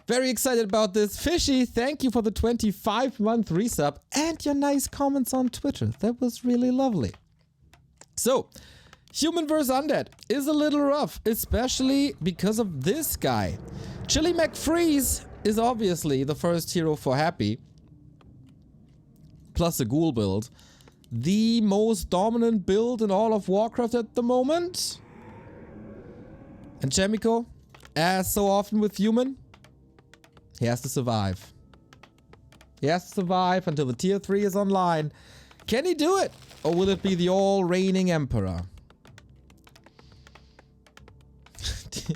Very excited about this. Fishy, thank you for the 25-month resub and your nice comments on Twitter. That was really lovely. So, Human vs. Undead is a little rough, especially because of this guy. Chili McFreeze is obviously the first hero for Happy. Plus a ghoul build. The most dominant build in all of Warcraft at the moment. And Chaemiko, as so often with Human, he has to survive. He has to survive until the tier 3 is online. Can he do it? Or will it be the all-reigning Emperor?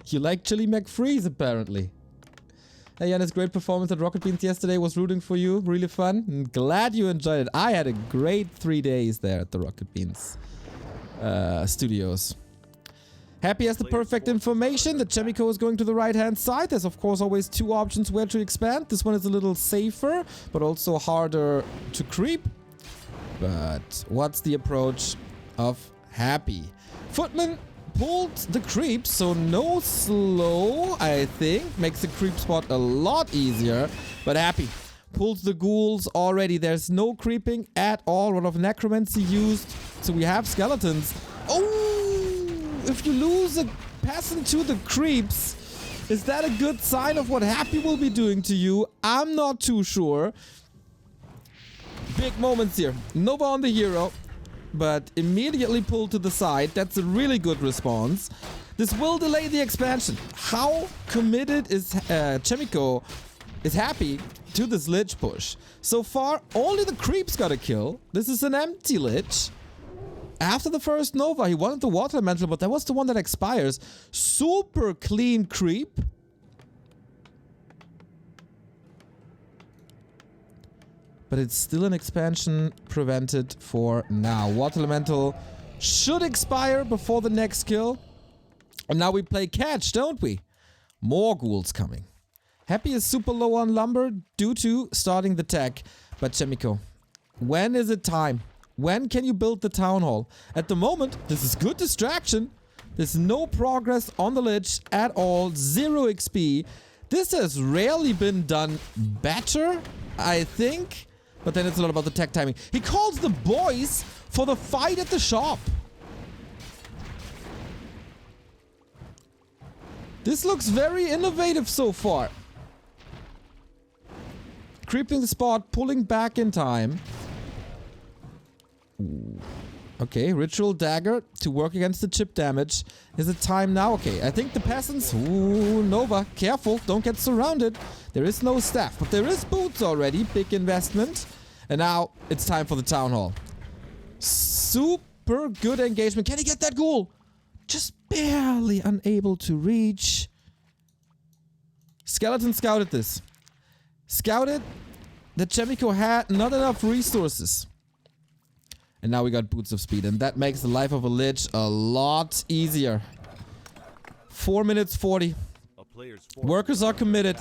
You like Chili McFreeze, apparently. Hey, Jannis, great performance at Rocket Beans yesterday. Was rooting for you. Really fun. I'm glad you enjoyed it. I had a great 3 days there at the Rocket Beans studios. Happy has the perfect information that Chaemiko is going to the right-hand side. There's, of course, always 2 options where to expand. This one is a little safer, but also harder to creep. But what's the approach of Happy? Footman pulled the creep, so no slow, I think. Makes the creep spot a lot easier. But Happy pulls the ghouls already. There's no creeping at all. A lot of necromancy used. So we have skeletons. Oh! If you lose a peasant to the creeps, is that a good sign of what Happy will be doing to you? I'm not too sure. Big moments here. Nova on the hero, but immediately pulled to the side. That's a really good response. This will delay the expansion. How committed is Chaemiko is Happy to this Lich push? So far, only the creeps got a kill. This is an empty Lich. After the first Nova, he wanted the Water Elemental, but that was the one that expires. Super clean creep. But it's still an expansion prevented for now. Water Elemental should expire before the next kill. And now we play catch, don't we? More ghouls coming. Happy is super low on lumber due to starting the tech. But Chaemiko, when is it time? When can you build the town hall? At the moment, this is good distraction. There's no progress on the Lich at all. 0 XP. This has rarely been done better, I think. But then it's a lot about the tech timing. He calls the boys for the fight at the shop. This looks very innovative so far. Creeping the spot, pulling back in time. Okay, Ritual Dagger to work against the chip damage. Is it time now? Okay, I think the peasants... Ooh, Nova, careful, don't get surrounded. There is no staff, but there is boots already. Big investment. And now it's time for the town hall. Super good engagement. Can he get that ghoul? Just barely unable to reach. Skeleton scouted this. Scouted that Chaemiko had not enough resources. And now we got Boots of Speed, and that makes the life of a Lich a lot easier. 4 minutes 40. Workers are committed.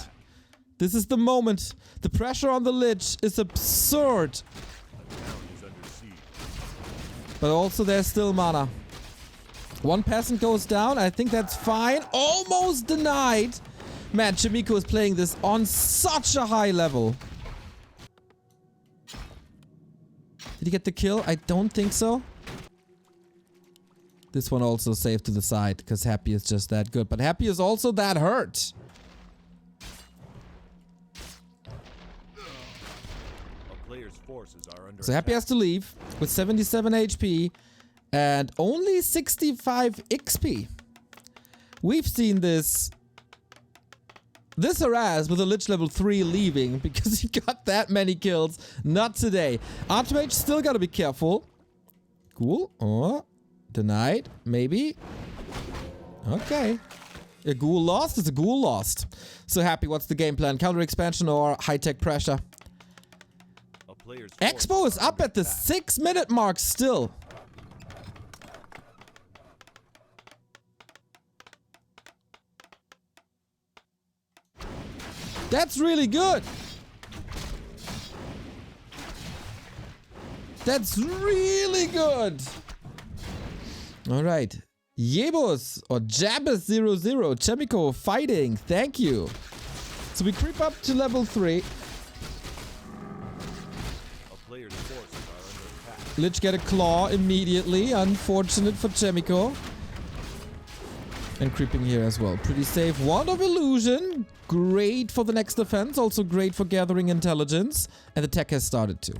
This is the moment. The pressure on the Lich is absurd. But also there's still mana. 1 peasant goes down. I think that's fine. Almost denied. Man, Chaemiko is playing this on such a high level. Did he get the kill? I don't think so. This one also saved to the side because Happy is just that good. But Happy is also that hurt. So Happy has to leave with 77 HP and only 65 XP. We've seen this harass with a Lich level 3 leaving because he got that many kills. Not today. Archmage still gotta be careful. Cool. Oh, denied. Maybe. Okay. A ghoul lost is a ghoul lost. So Happy, what's the game plan? Counter expansion or high-tech pressure? Expo is up at the 6-minute mark still. That's really good. That's really good. All right. Yebus or Jabus00. Chaemiko fighting. Thank you. So we creep up to level 3. Lich get a claw immediately. Unfortunate for Chaemiko. And creeping here as well. Pretty safe. Wand of Illusion. Great for the next defense. Also great for gathering intelligence. And the tech has started too.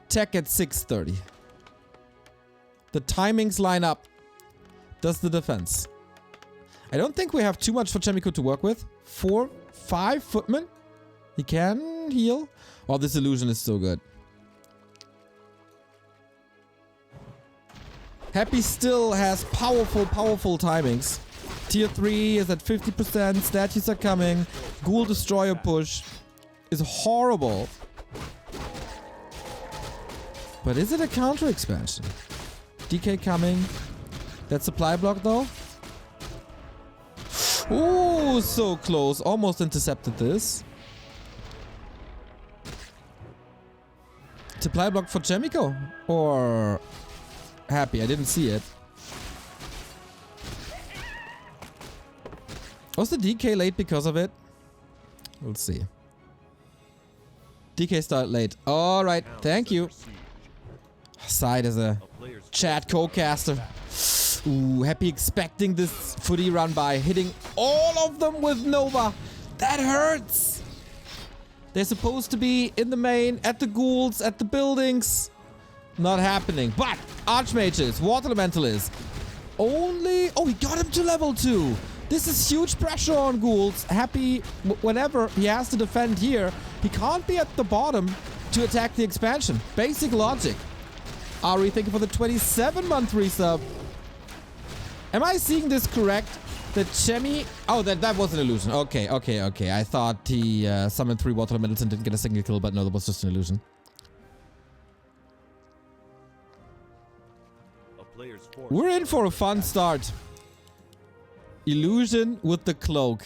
Tech at 6:30. The timings line up. Does the defense. I don't think we have too much for Chaemiko to work with. 4, 5 footmen. He can heal. Oh, this illusion is so good. Happy still has powerful timings. Tier 3 is at 50%. Statues are coming. Ghoul Destroyer push is horrible. But is it a counter expansion? DK coming. That supply block though. Ooh, so close. Almost intercepted this. Supply block for Chaemiko? Or Happy? I didn't see it. Was the DK late because of it? We'll see. DK started late. Alright, thank you. Side as a chat co-caster. Ooh, Happy expecting this footy run by. Hitting all of them with Nova. That hurts. They're supposed to be in the main, at the ghouls, at the buildings. Not happening. But Archmages, Water Elementalists. Only... Oh, he got him to level 2. This is huge pressure on ghouls. Happy whenever he has to defend here. He can't be at the bottom to attack the expansion. Basic logic. Ari, thank you for the 27-month resub. Am I seeing this correct? That Chemi... Oh, that was an illusion. Okay. I thought he summoned 3 Water Elementals and didn't get a single kill, but no, that was just an illusion. We're in for a fun start. Illusion with the cloak.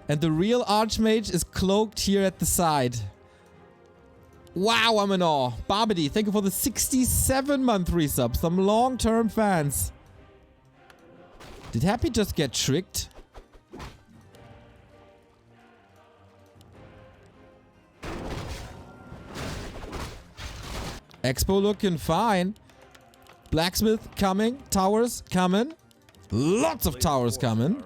And the real Archmage is cloaked here at the side. Wow, I'm in awe. Barbady, thank you for the 67-month resub. Some long-term fans. Did Happy just get tricked? Expo looking fine. Blacksmith coming. Towers coming. Lots of towers coming.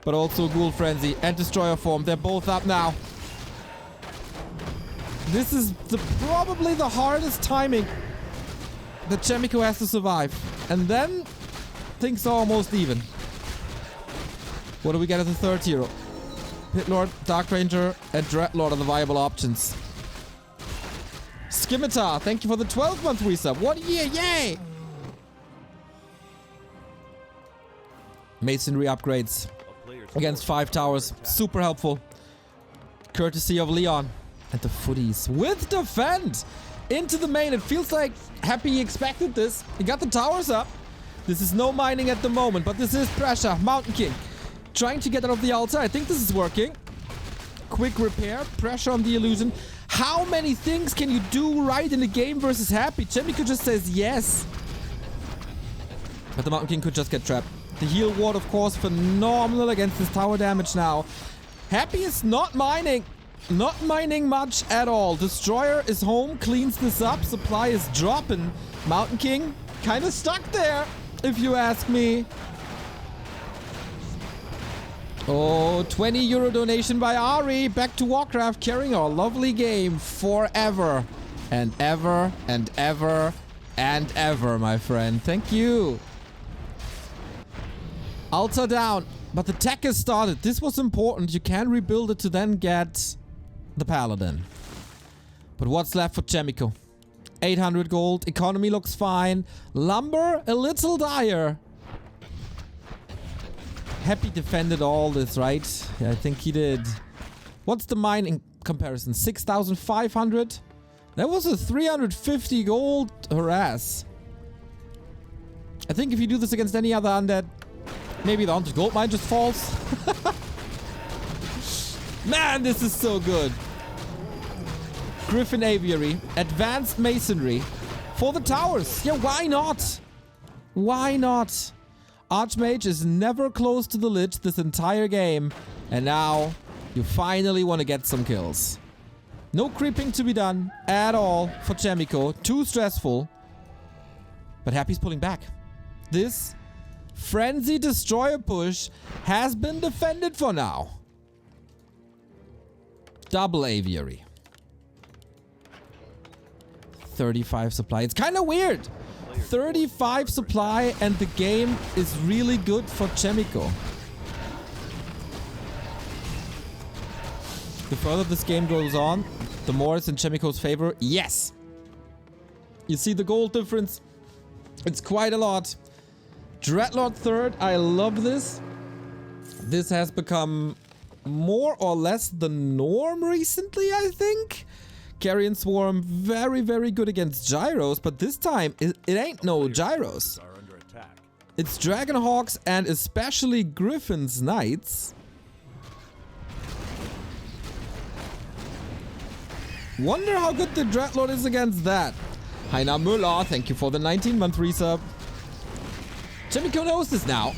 But also Ghoul Frenzy and Destroyer form. They're both up now. This is probably the hardest timing that Chaemiko has to survive. And then things are almost even. What do we get as the third hero? Pit Lord, Dark Ranger, and Dreadlord are the viable options. Scimitar, thank you for the 12-month resub. What a year, yay! Masonry upgrades against 5 towers. Super helpful. Courtesy of Leon. And the footies with defend into the main. It feels like Happy expected this. He got the towers up. This is no mining at the moment, but this is pressure. Mountain King trying to get out of the altar. I think this is working. Quick repair. Pressure on the illusion. How many things can you do right in a game versus Happy? Chaemiko just says yes. But the Mountain King could just get trapped. The heal ward, of course, phenomenal against this tower damage now. Happy is not mining. Not mining much at all. Destroyer is home, cleans this up. Supply is dropping. Mountain King kind of stuck there, if you ask me. Oh, 20 euro donation by Ari. Back to Warcraft, carrying our lovely game forever. And ever, and ever, and ever, my friend. Thank you. Altar down. But the tech has started. This was important. You can rebuild it to then get the Paladin. But what's left for Chaemiko? 800 gold. Economy looks fine. Lumber, a little dire. Happy defended all this, right? Yeah, I think he did. What's the mine in comparison? 6,500? That was a 350 gold harass. I think if you do this against any other undead, maybe the Haunted Gold Mine just falls. Man, this is so good. Griffin Aviary. Advanced Masonry. For the towers. Yeah, why not? Why not? Archmage is never close to the Lich this entire game. And now You finally want to get some kills. No creeping to be done at all for Chaemiko. Too stressful. But Happy's pulling back. This Frenzy Destroyer push has been defended for now. Double Aviary. 35 supply. It's kind of weird. 35 supply and the game is really good for Chaemiko. The further this game goes on, the more it's in Chaemiko's favor. Yes! You see the gold difference? It's quite a lot. Dreadlord third, I love this. This has become more or less the norm recently, I think. Carrion Swarm, very, very good against Gyros, but this time, it ain't no Gyros. It's Dragonhawks and especially Griffin's Knights. Wonder how good the Dreadlord is against that. Heiner Müller, thank you for the 19-month resub. Chaemiko knows this now.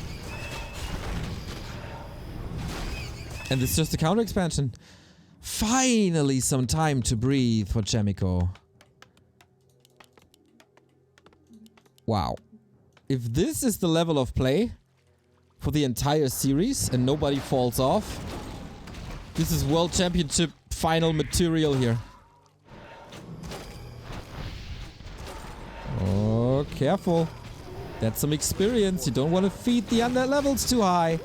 And it's just a counter expansion. Finally some time to breathe for Chaemiko. Wow. If this is the level of play for the entire series and nobody falls off, this is World Championship final material here. Oh, careful. That's some experience. You don't want to feed the undead levels too high.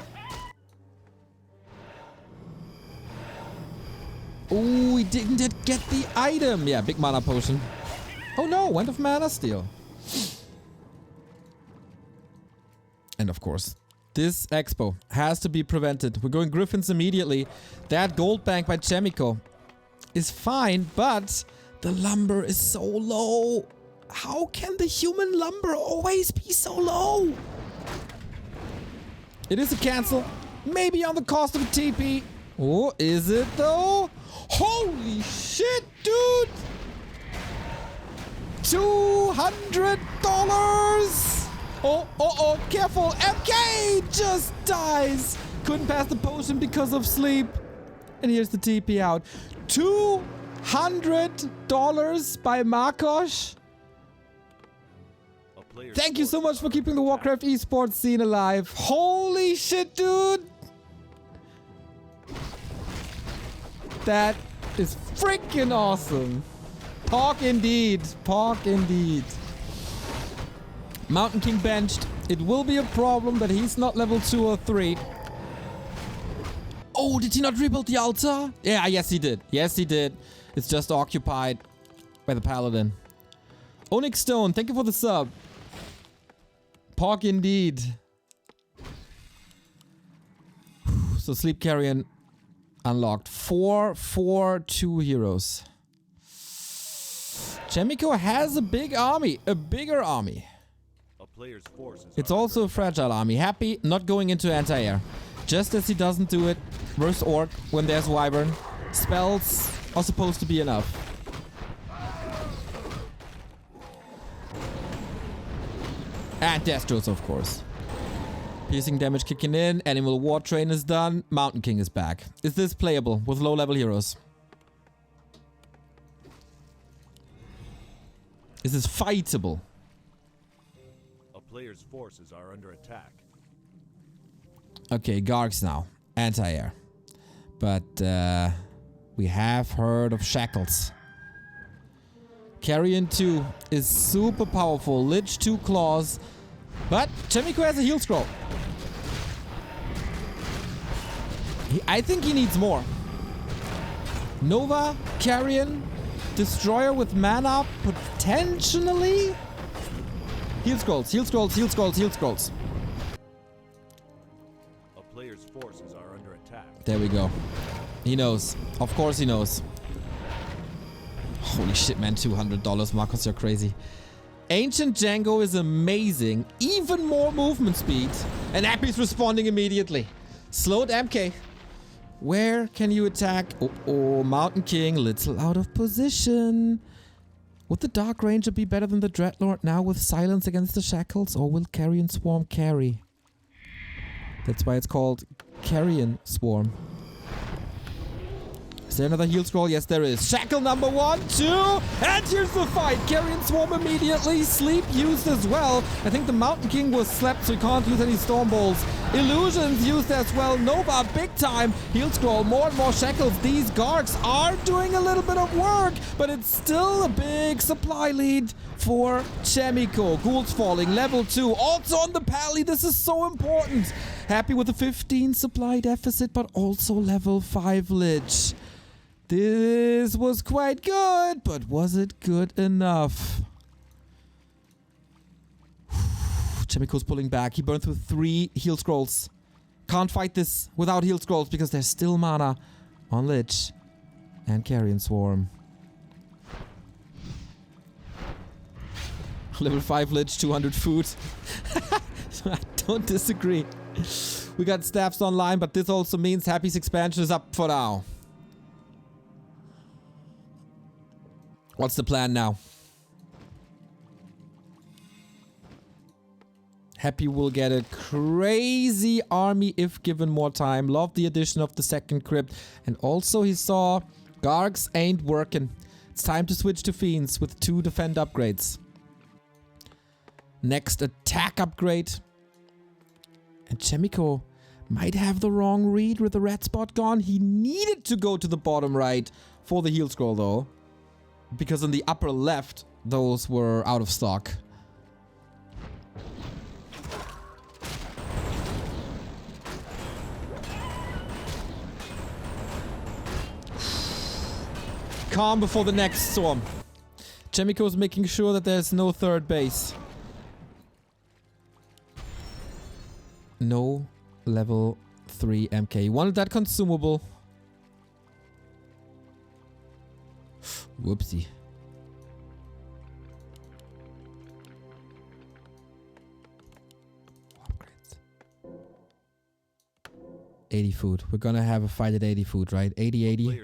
Oh, he didn't get the item. Yeah, big mana potion. Oh no, went of mana steal. And of course, this expo has to be prevented. We're going Griffins immediately. That gold bank by Chaemiko is fine, but the lumber is so low. How can the human lumber always be so low? It is a cancel. Maybe on the cost of a TP. Oh, is it though? Holy shit, dude! $200! Oh, careful! MK just dies! Couldn't pass the potion because of sleep. And here's the TP out. $200 by Markosh. Thank you so much for keeping the Warcraft esports scene alive. Holy shit, dude! That is freaking awesome. Pork indeed. Pork indeed. Mountain King benched. It will be a problem that he's not level 2 or 3. Oh, did he not rebuild the altar? Yeah, yes he did. Yes he did. It's just occupied by the paladin. Onyx Stone, thank you for the sub. Pork indeed. So Sleep Carrion unlocked. 2 heroes. Chaemiko has a big army. A bigger army. It's also a fragile army. Happy not going into anti-air. Just as he doesn't do it versus Orc when there's Wyvern. Spells are supposed to be enough. And Destros, of course. Piercing damage kicking in. Animal War Train is done. Mountain King is back. Is this playable with low-level heroes? Is this fightable? A player's forces are under attack. Okay, Gargs now. Anti-air. But we have heard of Shackles. Carrion 2 is super powerful. Lich 2 claws. But Chaemiko has a heal scroll. I think he needs more. Nova, Carrion, Destroyer with mana, potentially? Heal scrolls, heal scrolls, heal scrolls, heal scrolls. A player's forces are under attack. There we go. He knows. Of course he knows. Holy shit, man. $200. Marcos, you're crazy. Ancient Django is amazing. Even more movement speed. And Appy's responding immediately. Slowed MK. Where can you attack? Oh, Mountain King. Little out of position. Would the Dark Ranger be better than the Dreadlord now with silence against the Shackles? Or will Carrion Swarm carry? That's why it's called Carrion Swarm. Is there another heal scroll? Yes, there is. Shackle number 1, 2, and here's the fight. Carrion Swarm immediately. Sleep used as well. I think the Mountain King was slept, so he can't use any Storm Bolts. Illusions used as well. Nova, big time. Heal scroll, more and more shackles. These Gargs are doing a little bit of work, but it's still a big supply lead for Chaemiko. Ghouls falling, level 2. Also on the pally, this is so important. Happy with the 15 supply deficit, but also level 5 Lich. This was quite good, but was it good enough? Chaemiko's pulling back. He burned through 3 heal scrolls. Can't fight this without heal scrolls because there's still mana on Lich and Carrion Swarm. Level 5 Lich, 200 food. I don't disagree. We got staffs online, but this also means Happy's expansion is up for now. What's the plan now? Happy will get a crazy army if given more time. Love the addition of the second crypt. And also he saw Gargs ain't working. It's time to switch to Fiends with 2 defend upgrades. Next attack upgrade. And Chaemiko might have the wrong read with the red spot gone. He needed to go to the bottom right for the heal scroll though. Because in the upper left, those were out of stock. Calm before the next storm. Chaemiko is making sure that there's no third base. No level 3 MK. He wanted that consumable. Whoopsie. Upgrades. 80 food. We're gonna have a fight at 80 food, right? 80.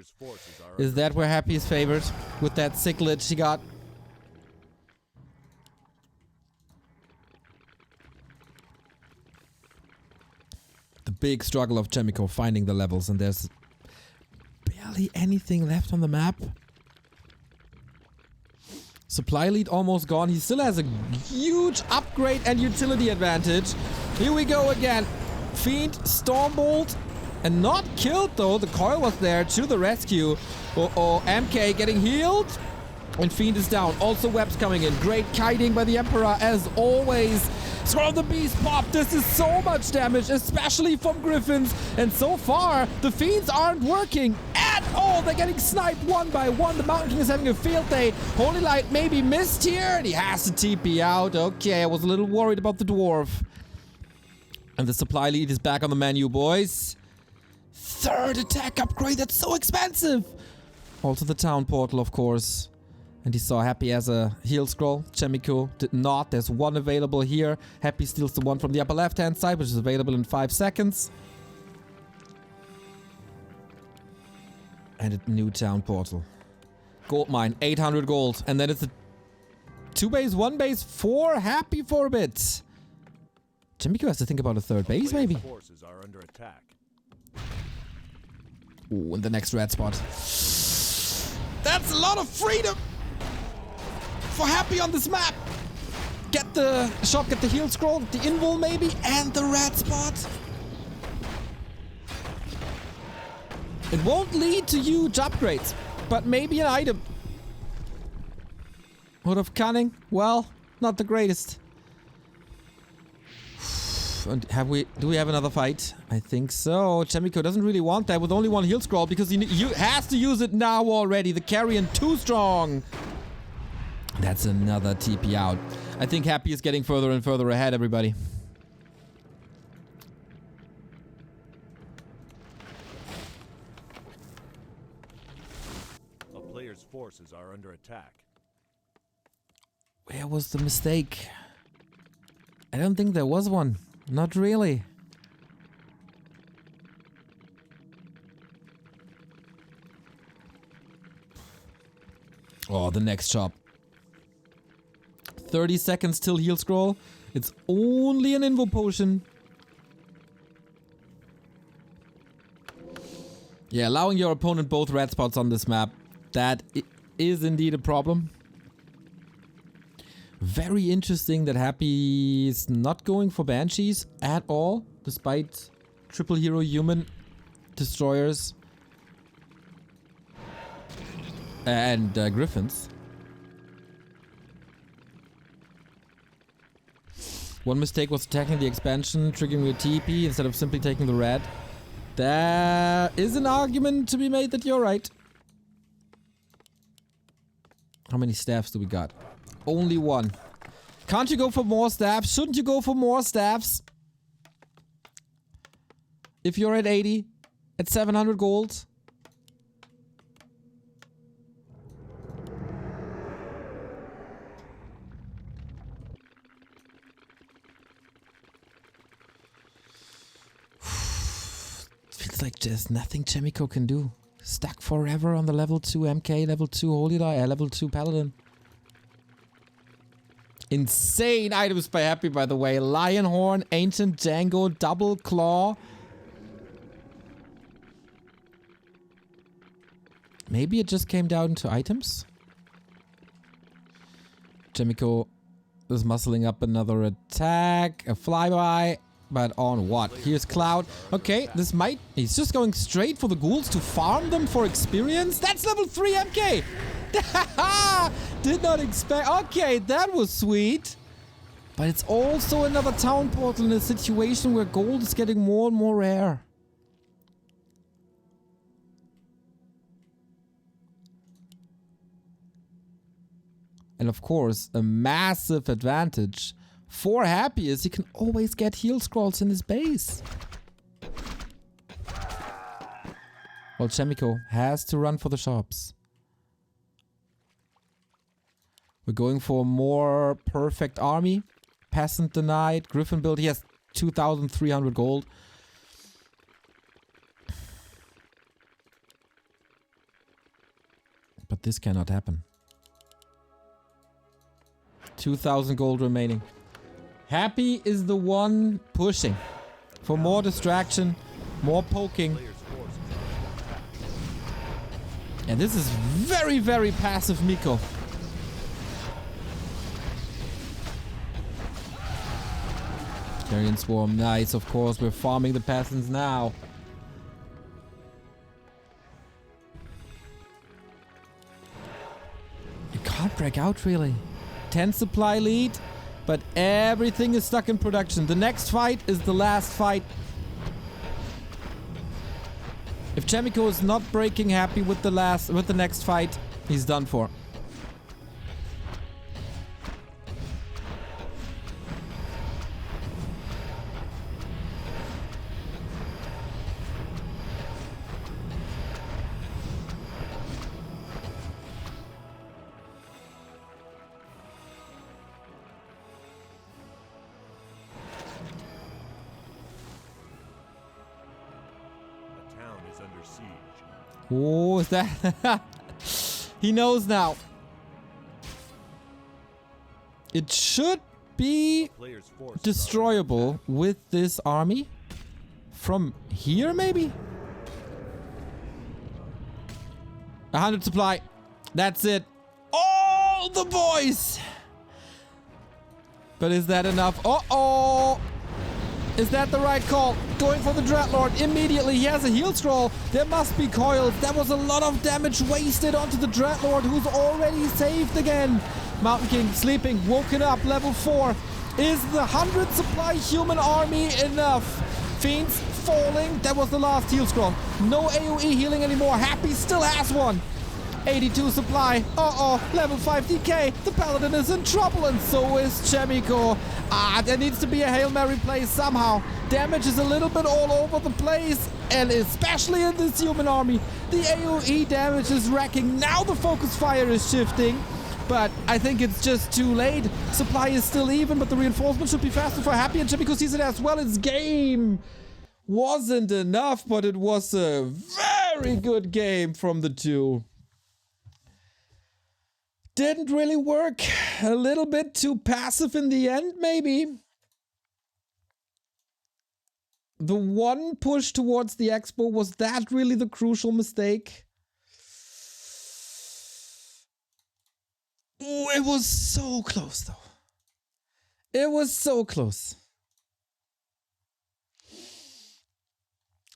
Is that where Happy is favored? With that sick Lich she got? The big struggle of Chaemiko finding the levels, and there's barely anything left on the map. Supply lead almost gone. He still has a huge upgrade and utility advantage. Here we go again. Fiend, Stormbolt, and not killed though. The coil was there to the rescue. Uh-oh, MK getting healed. And Fiend is down. Also webs coming in. Great kiting by the Emperor as always. Scroll the Beast pop. This is so much damage, especially from Griffins. And so far, the Fiends aren't working at all. They're getting sniped one by one. The Mountain King is having a field day. Holy Light maybe missed here, and he has to TP out. Okay, I was a little worried about the Dwarf. And the supply lead is back on the menu, boys. Third attack upgrade. That's so expensive. Also the town portal, of course. And he saw Happy as a heal scroll. Chaemiko did not. There's one available here. Happy steals the one from the upper left-hand side, which is available in 5 seconds. And a new town portal. Gold mine, 800 gold. And then it's a 2 base, 1 base, 4 Happy for a bit. Chaemiko has to think about a third base, maybe. Forces are under attack. Ooh, in the next red spot. That's a lot of freedom for Happy on this map. Get the shop, get the heal scroll, the invul maybe, and the red spot. It won't lead to huge upgrades, but maybe an item. Hood of Cunning, well, not the greatest. And do we have another fight? I think so. Chaemiko doesn't really want that with only 1 heal scroll because he has to use it now already. The Carrion too strong. That's another TP out. I think Happy is getting further and further ahead, everybody. A player's forces are under attack. Where was the mistake? I don't think there was one. Not really. Oh, the next shop. 30 seconds till heal scroll. It's only an invo potion. Yeah, allowing your opponent both red spots on this map, that is indeed a problem. Very interesting that Happy is not going for Banshees at all, despite triple hero human destroyers and Griffins. One mistake was attacking the expansion, triggering a TP instead of simply taking the red. There is an argument to be made that you're right. How many staffs do we got? Only one. Can't you go for more staffs? Shouldn't you go for more staffs? If you're at 80, at 700 gold. Feels like there's nothing Chaemiko can do. Stuck forever on the level 2 MK, level 2 Holy Die, level 2 Paladin. Insane items by Happy, by the way. Lion Horn, Ancient Django, Double Claw. Maybe it just came down to items? Chaemiko is muscling up another attack. A flyby. But on what? Here's Cloud. Okay, this might... He's just going straight for the ghouls to farm them for experience? That's level 3 MK! Did not expect... Okay, that was sweet. But it's also another town portal in a situation where gold is getting more and more rare. And of course, a massive advantage for Happy is he can always get heal scrolls in his base. Well, Chaemiko has to run for the shops. We're going for a more perfect army. Peasant denied. Griffin build. He has 2,300 gold. But this cannot happen. 2,000 gold remaining. Happy is the one pushing for more distraction, more poking. And this is very, very passive Miko. Carrion Swarm, nice, of course. We're farming the peasants now. You can't break out, really. 10 supply lead. But everything is stuck in production. The next fight is the last fight. If Chaemiko is not breaking Happy with the next fight, he's done for. Oh, is that... He knows now. It should be destroyable with this army. From here, maybe? 100 supply. That's it. All the boys! But is that enough? Uh-oh! Is that the right call? Going for the Dreadlord immediately. He has a heal scroll. There must be coils. That was a lot of damage wasted onto the Dreadlord, who's already saved again. Mountain King sleeping, woken up, level 4. Is the 100 supply human army enough? Fiends falling. That was the last heal scroll. No AoE healing anymore. Happy still has one. 82 supply. Uh-oh, level 5 DK. The Paladin is in trouble, and so is Chaemiko. There needs to be a Hail Mary play somehow. Damage is a little bit all over the place, and especially in this human army. The AoE damage is wrecking. Now the focus fire is shifting, but I think it's just too late. Supply is still even, but the reinforcement should be faster for Happy, and Chaemiko sees it as well. Its game wasn't enough, but it was a very good game from the two. Didn't really work. A little bit too passive in the end, maybe. the one push towards the expo, was that really the crucial mistake? Ooh, it was so close though. It was so close.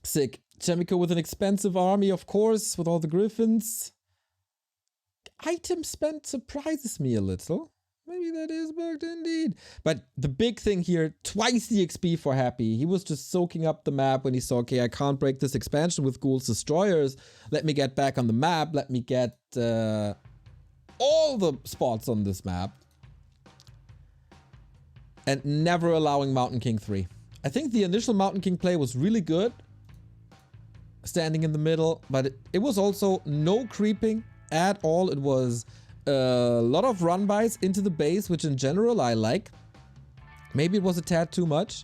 Sick. Chaemiko with an expensive army, of course, with all the griffins. Item spent surprises me a little. Maybe that is bugged indeed. But the big thing here, twice the XP for Happy. He was just soaking up the map when he saw, okay, I can't break this expansion with Ghoul's Destroyers. Let me get back on the map. Let me get all the spots on this map. And never allowing Mountain King 3. I think the initial Mountain King play was really good. Standing in the middle, but it was also no creeping at all. It was a lot of run-bys into the base, which in general I like. Maybe it was a tad too much.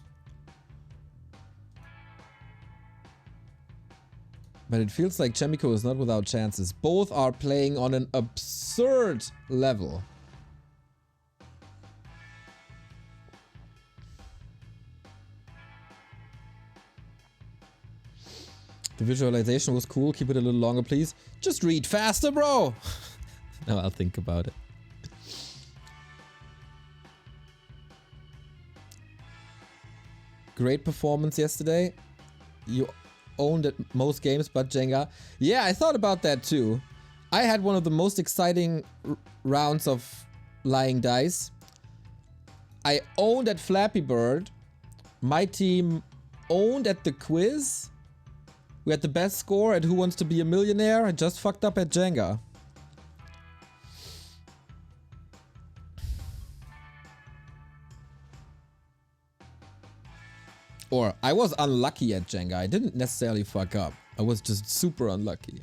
But it feels like Chaemiko is not without chances. Both are playing on an absurd level. The visualization was cool. Keep it a little longer, please. Just read faster, bro! No, I'll think about it. Great performance yesterday. You owned at most games but Jenga. Yeah, I thought about that too. I had one of the most exciting rounds of lying dice. I owned at Flappy Bird. My team owned at the quiz. We had the best score at Who Wants to Be a Millionaire. I just fucked up at Jenga. Or I was unlucky at Jenga. I didn't necessarily fuck up. I was just super unlucky.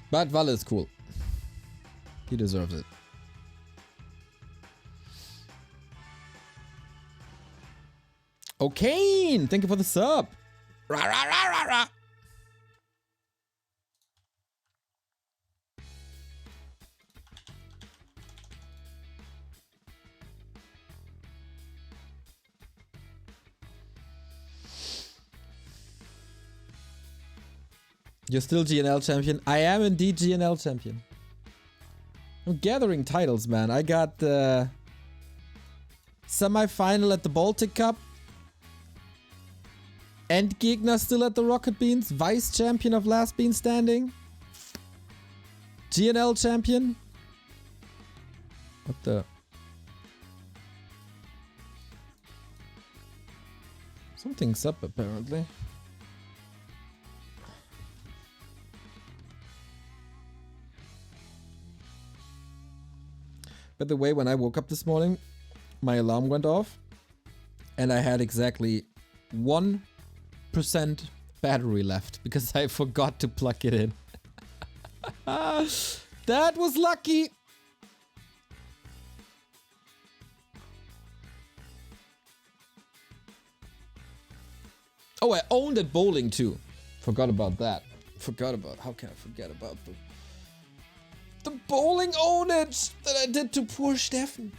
But Valle is cool. He deserves it. O'Kane! Thank you for the sub. Rah, rah, rah, rah, rah. You're still GNL champion? I am indeed GNL champion. I'm gathering titles, man. I got the semi-final at the Baltic Cup. Endgegner still at the Rocket Beans. Vice champion of Last Bean Standing. GNL champion. What the? Something's up apparently. By the way, when I woke up this morning, my alarm went off and I had exactly 1% battery left because I forgot to plug it in. That was lucky. Oh, I owned at bowling too. Forgot about that. How can I forget about the bowling ownage that I did to poor Steffen.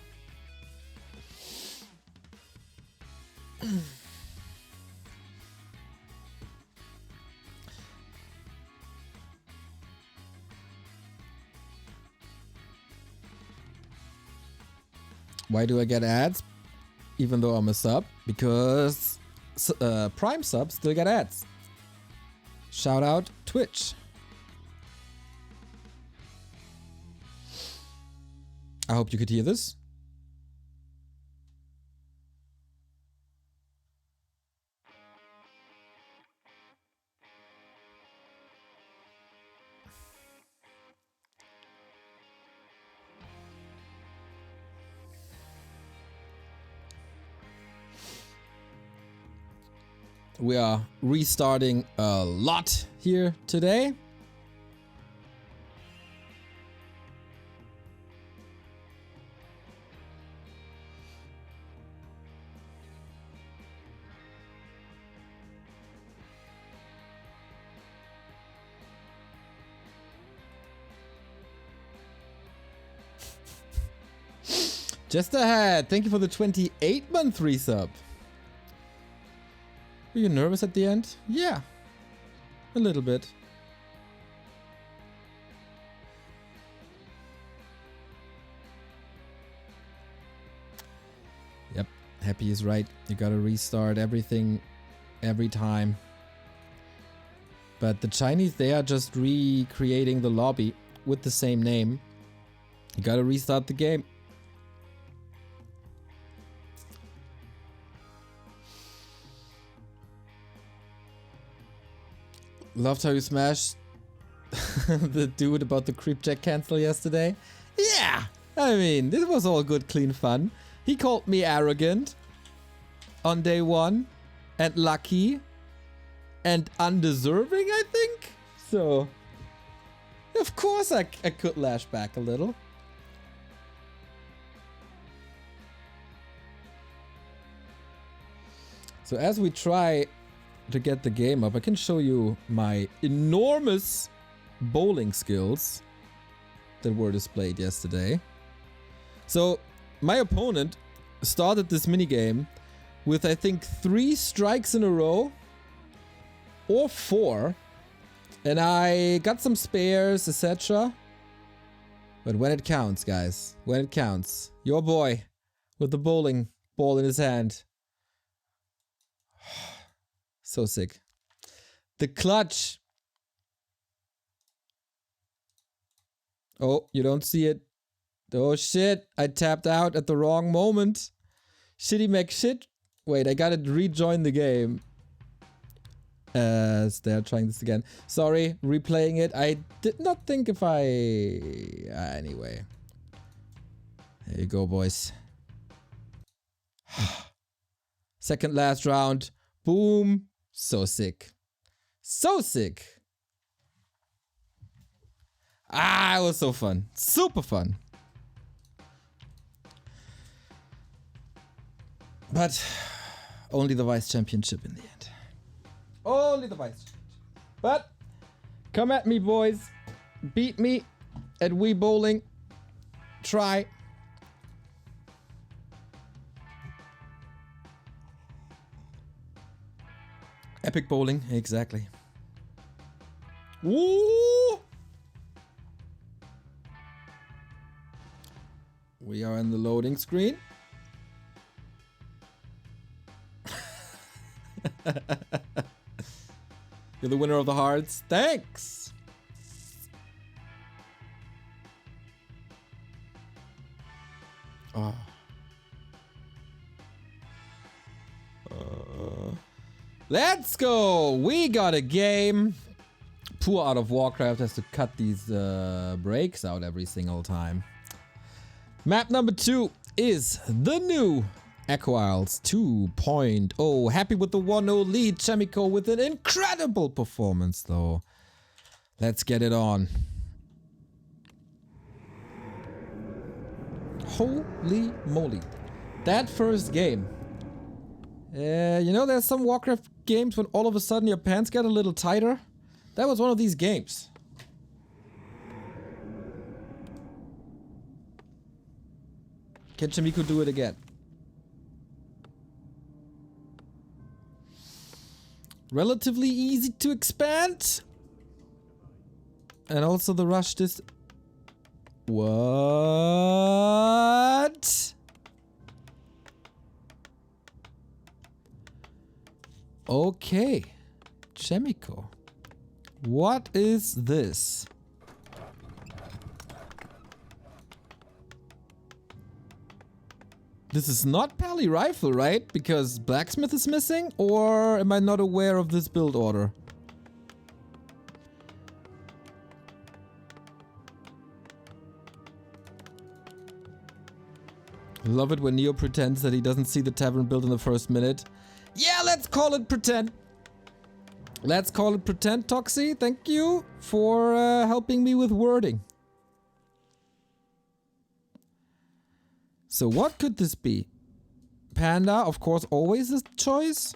Why do I get ads even though I'm a sub? Because Prime subs still get ads. Shout out Twitch. I hope you could hear this. We are restarting a lot here today. Just ahead. Thank you for the 28-month resub. Were you nervous at the end? Yeah. A little bit. Yep. Happy is right. You gotta restart everything every time. But the Chinese, they are just recreating the lobby with the same name. You gotta restart the game. Loved how you smashed the dude about the creep check cancel yesterday. Yeah! I mean, this was all good, clean fun. He called me arrogant on day one and lucky and undeserving, I think. So, of course I could lash back a little. So as we try to get the game up, I can show you my enormous bowling skills that were displayed yesterday. So my opponent started this minigame with, I think, 3 strikes in a row or 4, and I got some spares, etc. But when it counts, guys, when it counts, your boy with the bowling ball in his hand. So sick. The clutch. Oh, you don't see it. Oh shit, I tapped out at the wrong moment. Shitty McShit. Wait, I gotta rejoin the game. They're trying this again. Sorry, replaying it. I did not think if I... anyway. There you go, boys. Second last round. Boom. So sick. So sick. Ah, it was so fun. Super fun. But only the vice championship in the end. Only the vice championship. But come at me, boys. Beat me at Wii Bowling. Try. Epic bowling, exactly. Woo! We are in the loading screen. You're the winner of the hearts. Thanks! Oh. Let's go! We got a game. Poor out of Warcraft has to cut these breaks out every single time. Map number 2 is the new Echo Isles 2.0. Happy with the 1-0 lead. Chaemiko with an incredible performance though. Let's get it on. Holy moly. That first game. You know, there's some Warcraft games when all of a sudden your pants get a little tighter. That was one of these games. Can Chaemiko do it again? Relatively easy to expand. And also the rush this... What? Okay. Chaemiko. What is this? This is not Pally Rifle, right? Because Blacksmith is missing? Or am I not aware of this build order? Love it when Neo pretends that he doesn't see the tavern build in the first minute. Yeah, let's call it pretend. Let's call it pretend, Toxie. Thank you for helping me with wording. So what could this be? Panda, of course, always a choice.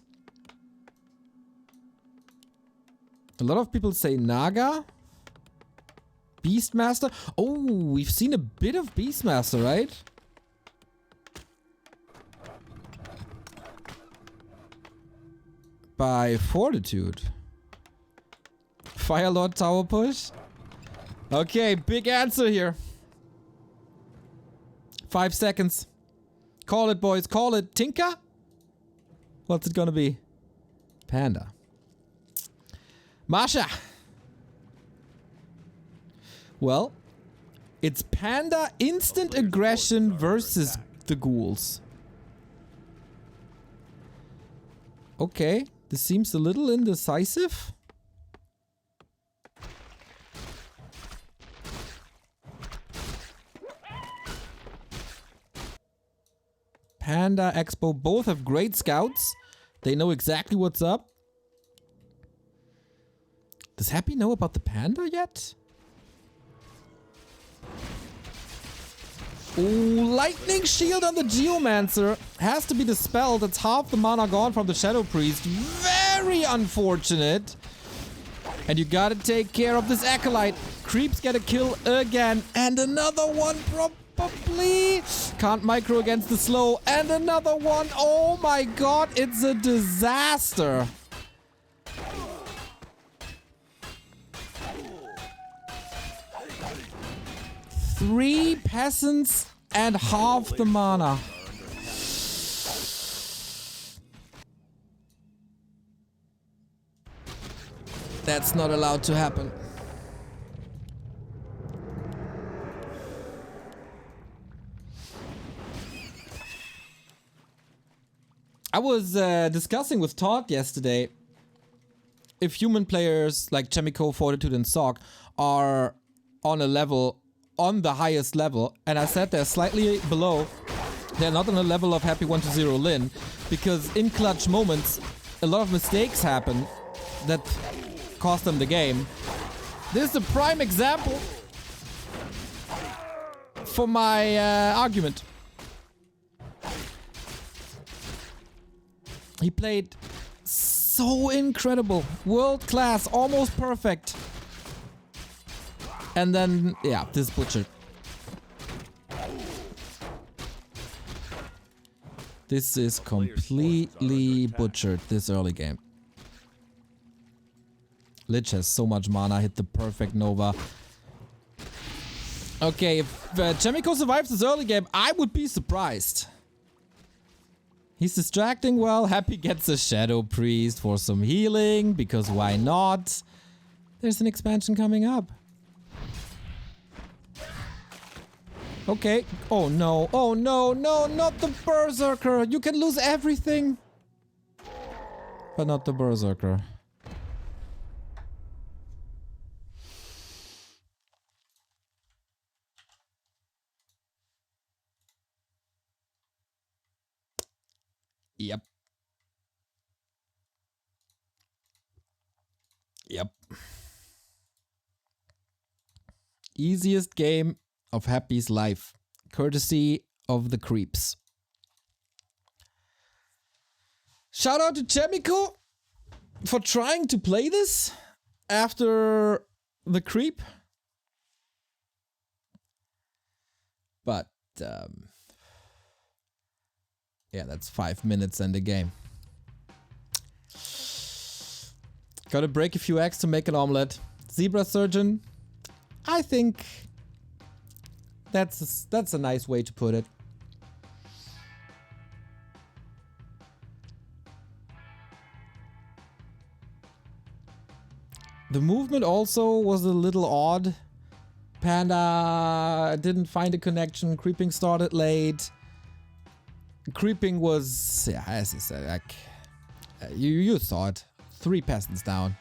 A lot of people say Naga. Beastmaster. Oh, we've seen a bit of Beastmaster, right? by Fortitude. Firelord tower push. Okay, big answer here. 5 seconds. Call it, boys. Call it. Tinka? What's it gonna be? Panda. Masha. Well, it's Panda instant aggression versus the ghouls. Okay, this seems a little indecisive. Panda, Expo, both have great scouts. They know exactly what's up. Does Happy know about the panda yet? Ooh, lightning shield on the Geomancer has to be dispelled. It's half the mana gone from the Shadow Priest. Very unfortunate. And you gotta take care of this Acolyte. Creeps get a kill again. And another one probably. Can't micro against the slow. And another one. Oh my god, it's a disaster. Three peasants and half the mana. That's not allowed to happen. I was discussing with Todd yesterday if human players like Chaemiko, Fortitude and Sock are on a level, on the highest level, and I said they're slightly below. They're not on a level of Happy 1-0 Lin, because in clutch moments a lot of mistakes happen that cost them the game. This is a prime example for my argument. He played so incredible, world class, almost perfect. And then, yeah, this butchered. This is completely butchered, this early game. Lich has so much mana, hit the perfect Nova. Okay, if Chaemiko survives this early game, I would be surprised. He's distracting well. Happy gets a Shadow Priest for some healing, because why not? There's an expansion coming up. Okay. Oh no. Oh no, no, not the Berserker. You can lose everything. But not the Berserker. Yep. Yep. Easiest game of Happy's life, courtesy of the creeps. Shout out to Chaemiko for trying to play this after the creep. But, yeah, that's 5 minutes and a game. Gotta break a few eggs to make an omelette. Zebra Surgeon, I think that's a nice way to put it. The movement also was a little odd. Panda didn't find a connection. Creeping started late. Creeping was, yeah, as you said, like you saw it. 3 peasants down.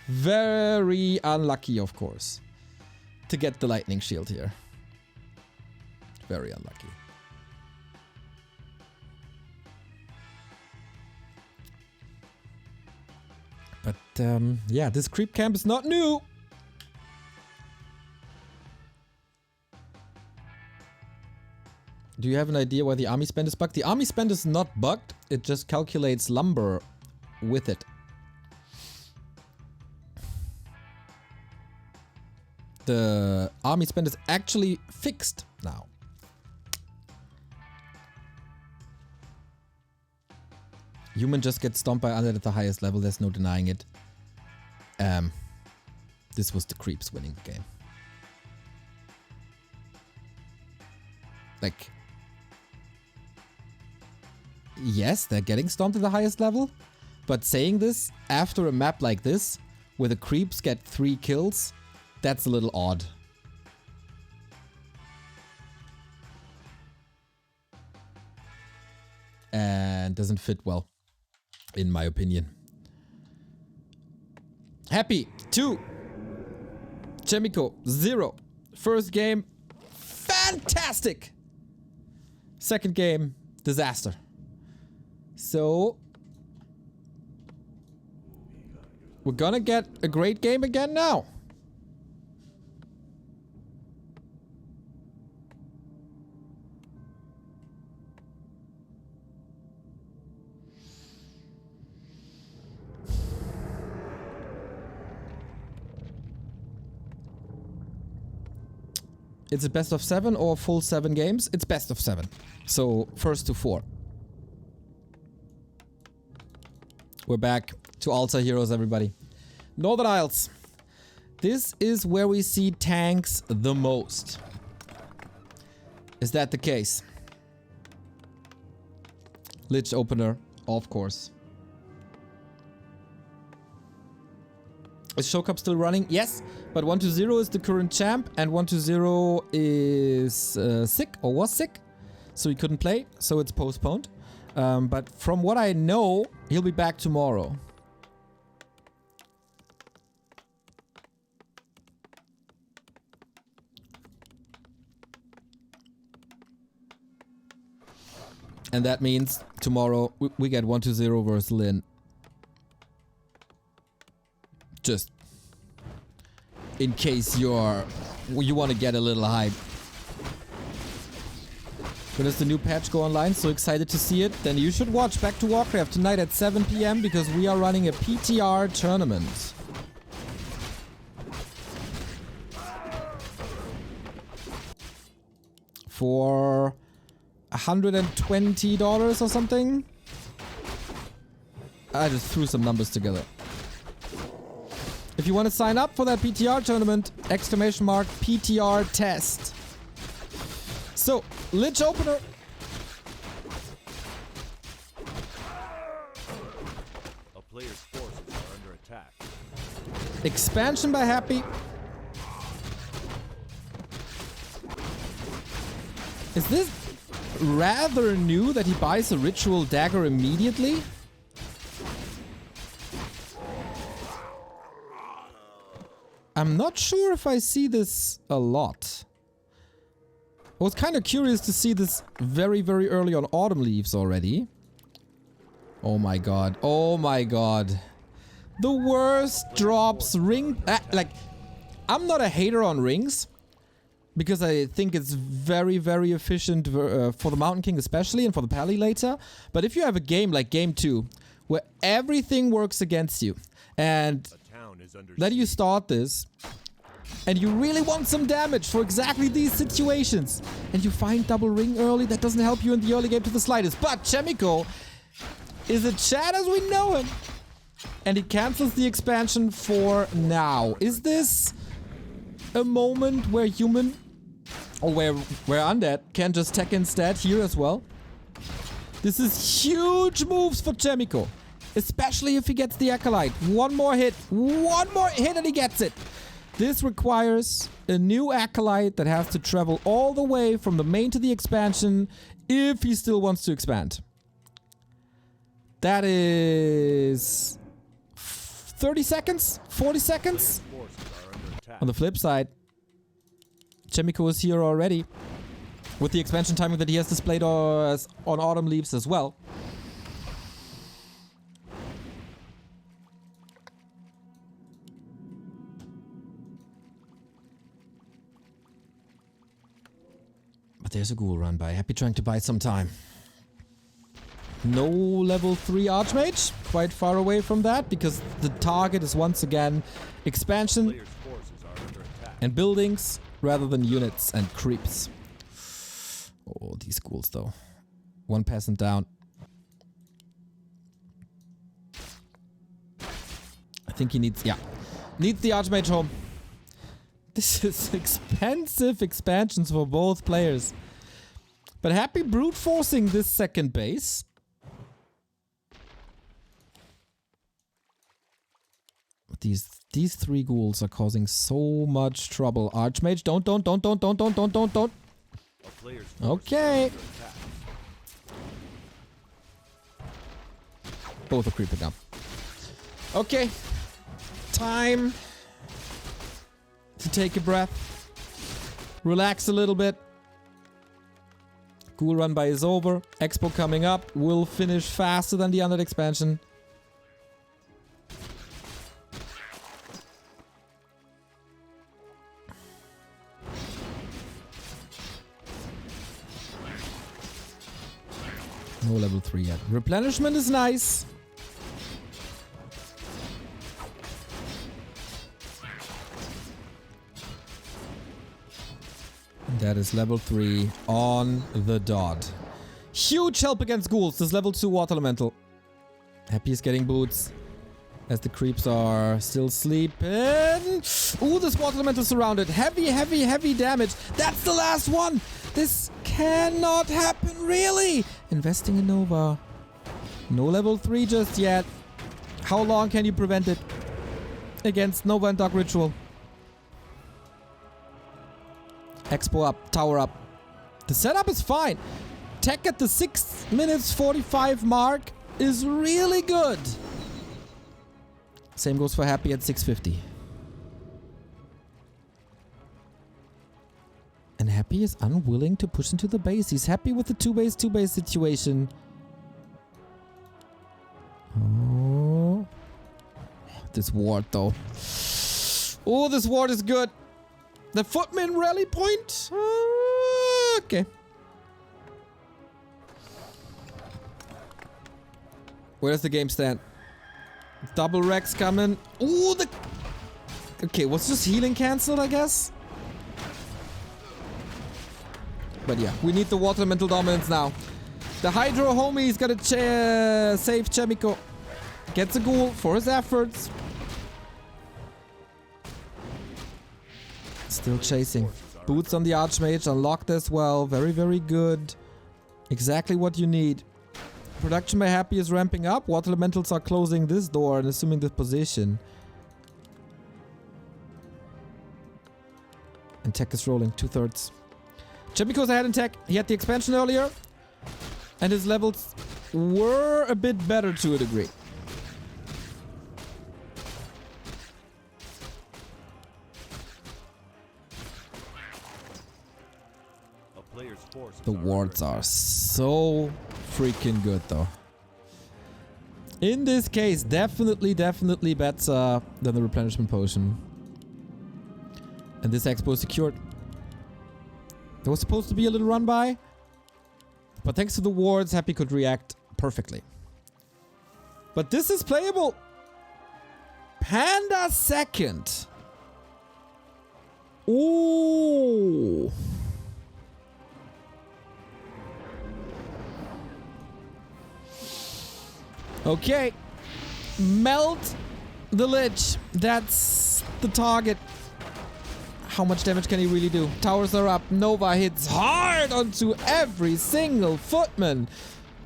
Very unlucky, of course, to get the lightning shield here. Very unlucky. But yeah, this creep camp is not new. Do you have an idea why the army spend is bugged? The army spend is not bugged. It just calculates lumber with it. The army spend is actually fixed now. Human just gets stomped by undead at the highest level. There's no denying it. This was the creeps winning the game. Like, yes, they're getting stomped at the highest level, but saying this after a map like this, where the creeps get 3 kills, that's a little odd. And doesn't fit well, in my opinion. Happy 2. Chaemiko 0. First game, fantastic. Second game, disaster. So we're gonna get a great game again now. It's a best of 7 or full 7 games? It's best of 7. So first to 4. We're back to Altar Heroes, everybody. Northern Isles. This is where we see tanks the most. Is that the case? Lich opener, of course. Is Show Cup still running? Yes, but 1-0 is the current champ, and 1-0 is sick, or was sick, so he couldn't play, so it's postponed. But from what I know, he'll be back tomorrow. And that means tomorrow we get 1-0 versus Lin. Just in case you want to get a little hype. When does the new patch go online? So excited to see it. Then you should watch Back to Warcraft tonight at 7 PM because we are running a PTR tournament. For $120 or something. I just threw some numbers together. If you want to sign up for that PTR tournament, exclamation mark PTR test. So, Lich opener. A player's forces are under attack. Expansion by Happy. Is this rather new that he buys a ritual dagger immediately? I'm not sure if I see this a lot. I was kind of curious to see this very, very early on Autumn Leaves already. Oh my god. Oh my god. The worst drops ring... like, I'm not a hater on rings. Because I think it's very, very efficient for the Mountain King especially and for the Pally later. But if you have a game like Game 2, where everything works against you, and then you start this, and you really want some damage for exactly these situations, and you find double ring early, that doesn't help you in the early game to the slightest. But Chaemiko is a Chad as we know him, and he cancels the expansion for now. Is this a moment where human, or where undead can just tech instead here as well? This is huge moves for Chaemiko. Especially if he gets the Acolyte. One more hit and he gets it. This requires a new Acolyte that has to travel all the way from the main to the expansion if he still wants to expand. That is 30 seconds? 40 seconds? On the flip side, Chaemiko is here already with the expansion timing that he has displayed on Autumn Leaves as well. But there's a ghoul run by. Happy trying to buy some time. No level 3 Archmage. Quite far away from that because the target is once again expansion and buildings rather than units and creeps. Oh, these ghouls though. One peasant down. think he needs... Yeah. Needs the Archmage home. This is expensive expansions for both players. But Happy brute forcing this second base. These 3 ghouls are causing so much trouble. Archmage, don't. Okay. Both are creeping up. Okay. Time to take a breath. Relax a little bit. Ghoul run by is over. Expo coming up. Will finish faster than the Undead expansion. No level 3 yet. Replenishment is nice. That is level 3 on the dot. Huge help against ghouls. This level 2 water elemental. Happy is getting boots. As the creeps are still sleeping. Ooh, this water elemental surrounded. Heavy damage. That's the last one. This cannot happen, really. Investing in Nova. No level 3 just yet. How long can you prevent it? Against Nova and Dark Ritual. Expo up, tower up. The setup is fine. Tech at the 6 minutes 45 mark is really good. Same goes for Happy at 650. And Happy is unwilling to push into the base. He's happy with the 2-base situation. Oh. This ward though. Oh, this ward is good. The footman rally point? Okay. Where does the game stand? Double Rex coming. Ooh, the... Okay, was just healing cancelled, I guess? But yeah, we need the water elemental dominance now. The Hydro homie's gotta save Chaemiko. Gets a ghoul for his efforts. Still chasing. Boots on the Archmage, unlocked as well. Very good. Exactly what you need. Production by Happy is ramping up. Water elementals are closing this door and assuming this position. And tech is rolling, 2/3. Chaemiko's ahead in tech. He had the expansion earlier. And his levels were a bit better to a degree. The wards are so freaking good though. In this case, definitely better than the replenishment potion. And this expo is secured. There was supposed to be a little run by. But thanks to the wards, Happy could react perfectly. But this is playable. Panda second. Ooh. Okay. Melt the Lich. That's the target. How much damage can he really do? Towers are up. Nova hits hard onto every single footman.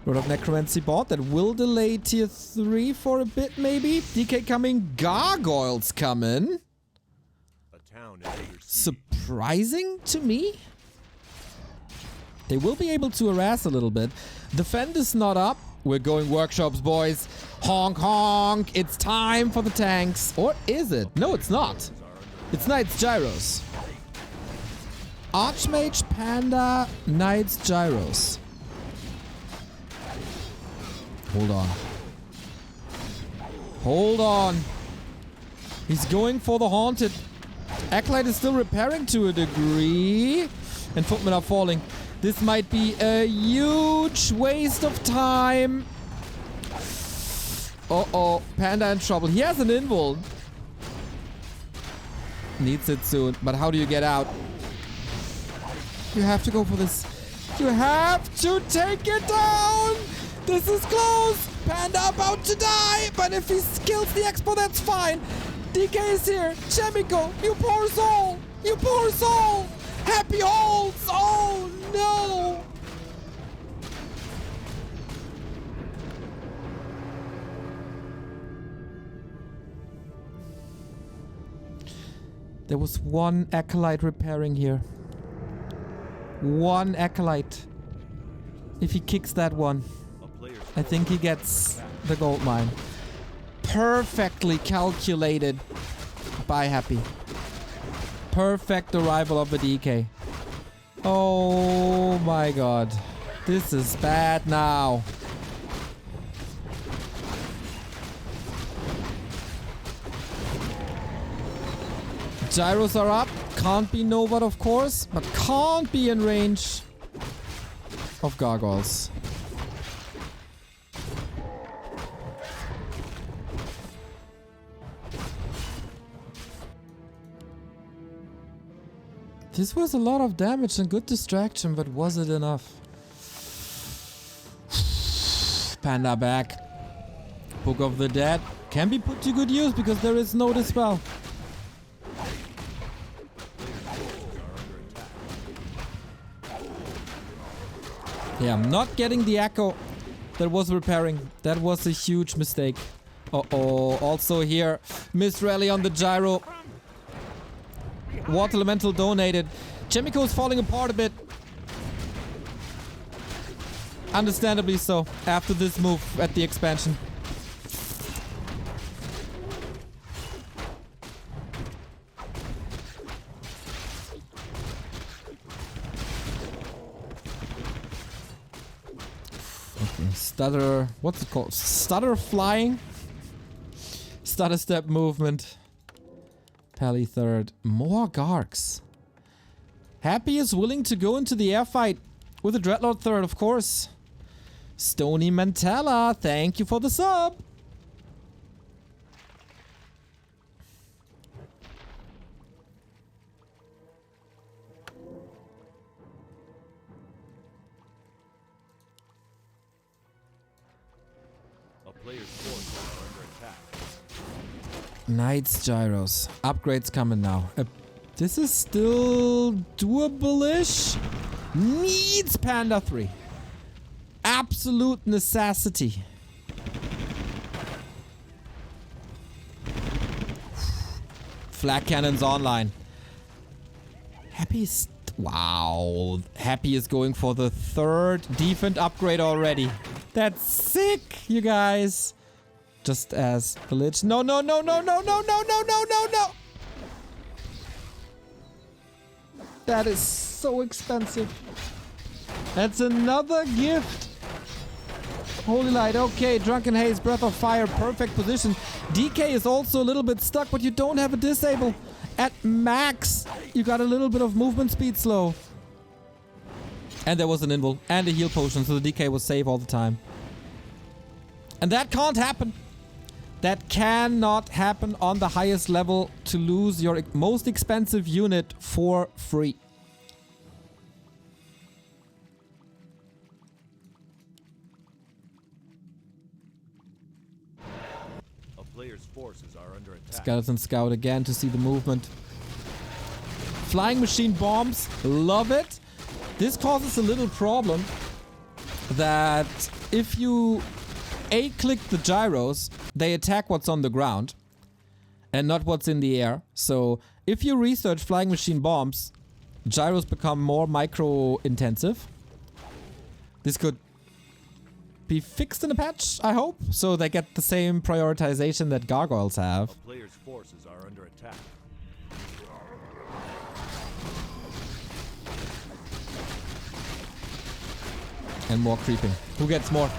Lord of Necromancy bot that will delay tier 3 for a bit maybe. DK coming. Gargoyles coming. Surprising to me. They will be able to harass a little bit. The fend is not up. We're going workshops, boys. Honk, honk. It's time for the tanks. Or is it? No, it's not. It's Knights Gyros. Archmage, Panda, Knights Gyros. Hold on. Hold on. He's going for the Haunted. Acolyte is still repairing to a degree. And footmen are falling. This might be a huge waste of time. Uh-oh. Panda in trouble. He has an invul. Needs it soon. But how do you get out? You have to go for this. You have to take it down. This is close. Panda about to die, but if he kills the Expo, that's fine. DK is here. Chaemiko, you poor soul. You poor soul. Happy holds. Oh, no. There was one Acolyte repairing here. One Acolyte. If he kicks that one, I think he gets the gold mine. Perfectly calculated by Happy. Perfect arrival of the DK. Oh my god. This is bad now. Gyros are up. Can't be Nova, of course, but can't be in range of gargoyles. This was a lot of damage and good distraction, but was it enough? Panda back. Book of the Dead can be put to good use because there is no dispel. Yeah, I'm not getting the echo that was repairing. That was a huge mistake. Uh-oh. Also here, missed rally on the gyro. Water Elemental donated. Chaemiko is falling apart a bit. Understandably so, after this move at the expansion. Stutter, what's it called? Stutter flying? Stutter step movement. Pally third. More Gargs. Happy is willing to go into the air fight with a Dreadlord third, of course. Stony Mantella, thank you for the sub. Knights gyros. Upgrades coming now. This is still doable-ish. Needs Panda 3. Absolute necessity. Flag cannons online. Happy's... Wow. Happy is going for the third defense upgrade already. That's sick, you guys. Just as the Lich. No, no, no, no, no, no, no, no, no, no, no. That is so expensive. That's another gift. Holy Light. Okay, Drunken Haze, Breath of Fire, perfect position. DK is also a little bit stuck, but you don't have a disable. At max, you got a little bit of movement speed slow. And there was an invul and a heal potion, so the DK was safe all the time. And that can't happen. That cannot happen on the highest level to lose your most expensive unit for free. A player's forces are under attack. Skeleton Scout again to see the movement. Flying machine bombs, love it. This causes a little problem that if you A-click the gyros, they attack what's on the ground and not what's in the air. So if you research flying machine bombs, gyros become more micro-intensive. This could be fixed in a patch, I hope, so they get the same prioritization that gargoyles have. A player's forces are under attack. And more creeping. Who gets more?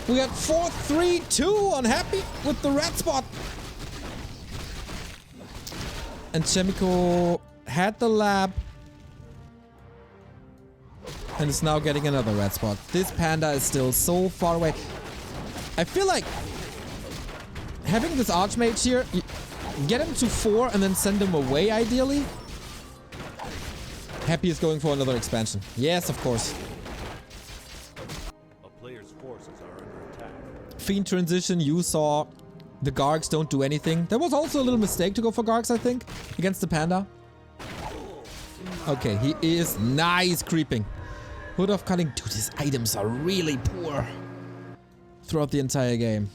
We got 4-3-2 on Happy with the red spot. And Chaemiko had the lab. And is now getting another red spot. This Panda is still so far away. I feel like having this Archmage here, get him to 4 and then send him away ideally. Happy is going for another expansion. Yes, of course. A player's forces are under attack. Fiend transition, you saw the Gargs don't do anything. There was also a little mistake to go for Gargs, I think, against the Panda. Okay, he is nice creeping. Hood of Cutting. Dude, his items are really poor throughout the entire game.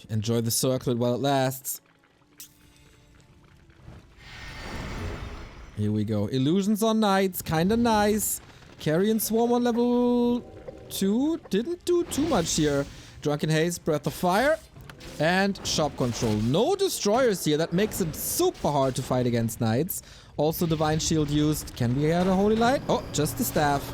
Enjoy the circlet while it lasts. Here we go. Illusions on Knights, kinda nice. Carrion Swarm on level 2. Didn't do too much here. Drunken Haze, Breath of Fire, and Shop Control. No destroyers here. That makes it super hard to fight against Knights. Also Divine Shield used. Can we add a Holy Light? Oh, just the staff.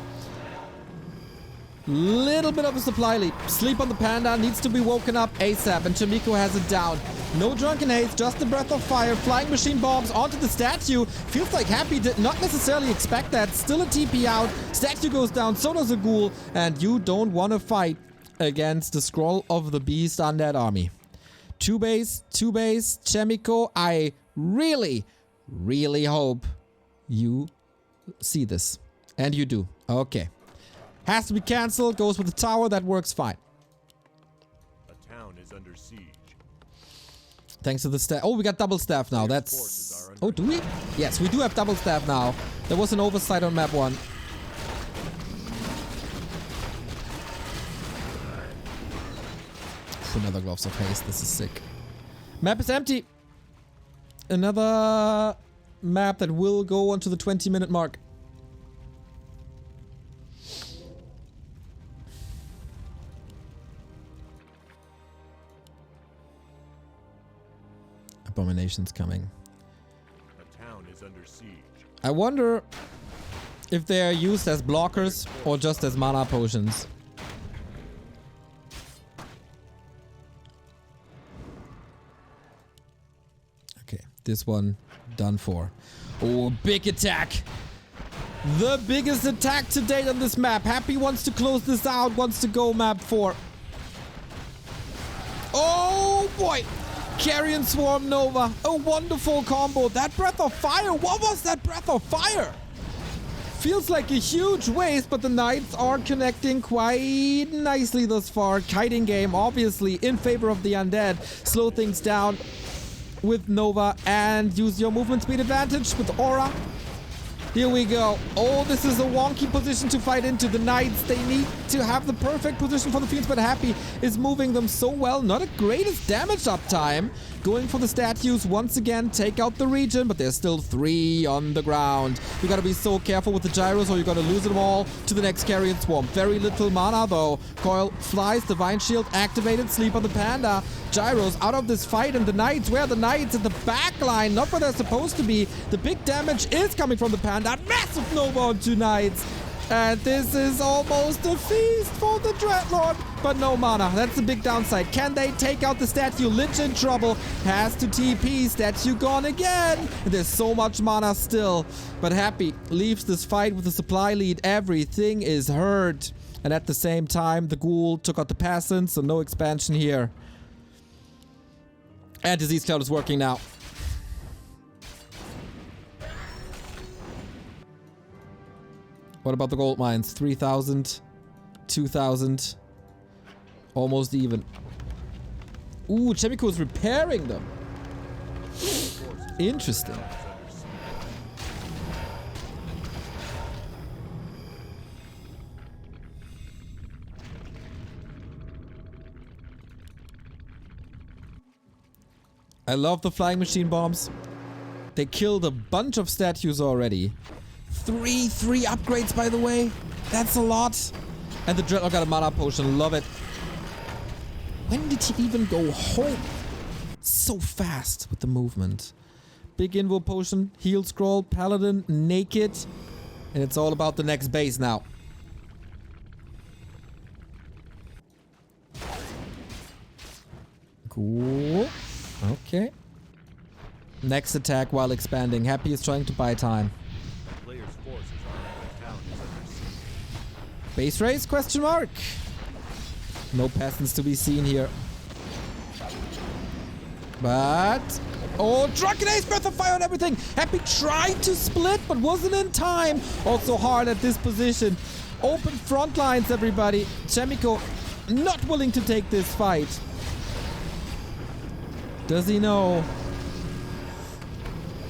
Little bit of a supply lead. Sleep on the Panda. Needs to be woken up ASAP. And Chaemiko has it down. No Drunken Haze. Just the Breath of Fire. Flying Machine Bombs onto the statue. Feels like Happy did not necessarily expect that. Still a TP out. Statue goes down. So does a Ghoul. And you don't want to fight against the Scroll of the Beast Undead Army. 2 base. Chaemiko, I really hope you see this. And you do. Okay. Has to be cancelled. Goes with the tower. That works fine. A town is under siege. Thanks to the staff. Oh, we got double staff now. That's... Oh, do we? Yes, we do have double staff now. There was an oversight on map 1. Another Gloves of Haste. This is sick. Map is empty. Another map that will go onto the 20-minute mark. Abomination's coming. A town is under siege. I wonder if they are used as blockers or just as mana potions. Okay, this one done for. Oh, big attack! The biggest attack to date on this map. Happy wants to close this out, wants to go map 4. Oh boy! Carrion Swarm Nova, a wonderful combo. That Breath of Fire, what was that Breath of Fire? Feels like a huge waste, but the Knights are connecting quite nicely thus far. Kiting game, obviously, in favor of the Undead. Slow things down with Nova and use your movement speed advantage with Aura. Here we go. Oh, this is a wonky position to fight into. The Knights, they need to have the perfect position for the Fiends, but Happy is moving them so well. Not a greatest damage uptime. Going for the statues once again, take out the region, but there's still 3 on the ground. You gotta be so careful with the gyros or you're gonna lose them all to the next Carrion Swarm. Very little mana though. Coil flies, Divine Shield activated, sleep on the Panda. Gyros out of this fight, and the Knights, where are the Knights? In the back line, not where they're supposed to be. The big damage is coming from the Panda. Massive Nova onto Knights. And this is almost a feast for the Dreadlord. But no mana. That's the big downside. Can they take out the statue? Lich in trouble. Has to TP. Statue gone again. And there's so much mana still. But Happy leaves this fight with a supply lead. Everything is hurt. And at the same time, the Ghoul took out the Passant, so no expansion here. And Disease Cloud is working now. What about the gold mines? 3,000, 2,000, almost even. Ooh, Chaemiko is repairing them. Interesting. I love the flying machine bombs. They killed a bunch of statues already. 3 upgrades, by the way. That's a lot. And the Dreadlord got a mana potion. Love it. When did he even go home? So fast with the movement. Big Invo potion, heal scroll, paladin, naked. And it's all about the next base now. Cool. Okay. Next attack while expanding. Happy is trying to buy time. The player's forces are under town is under siege. Base race? Question mark. No peasants to be seen here. But... oh, Drunken Ace, Breath of Fire on everything! Happy tried to split, but wasn't in time. Also hard at this position. Open front lines, everybody. Chaemiko not willing to take this fight. Does he know?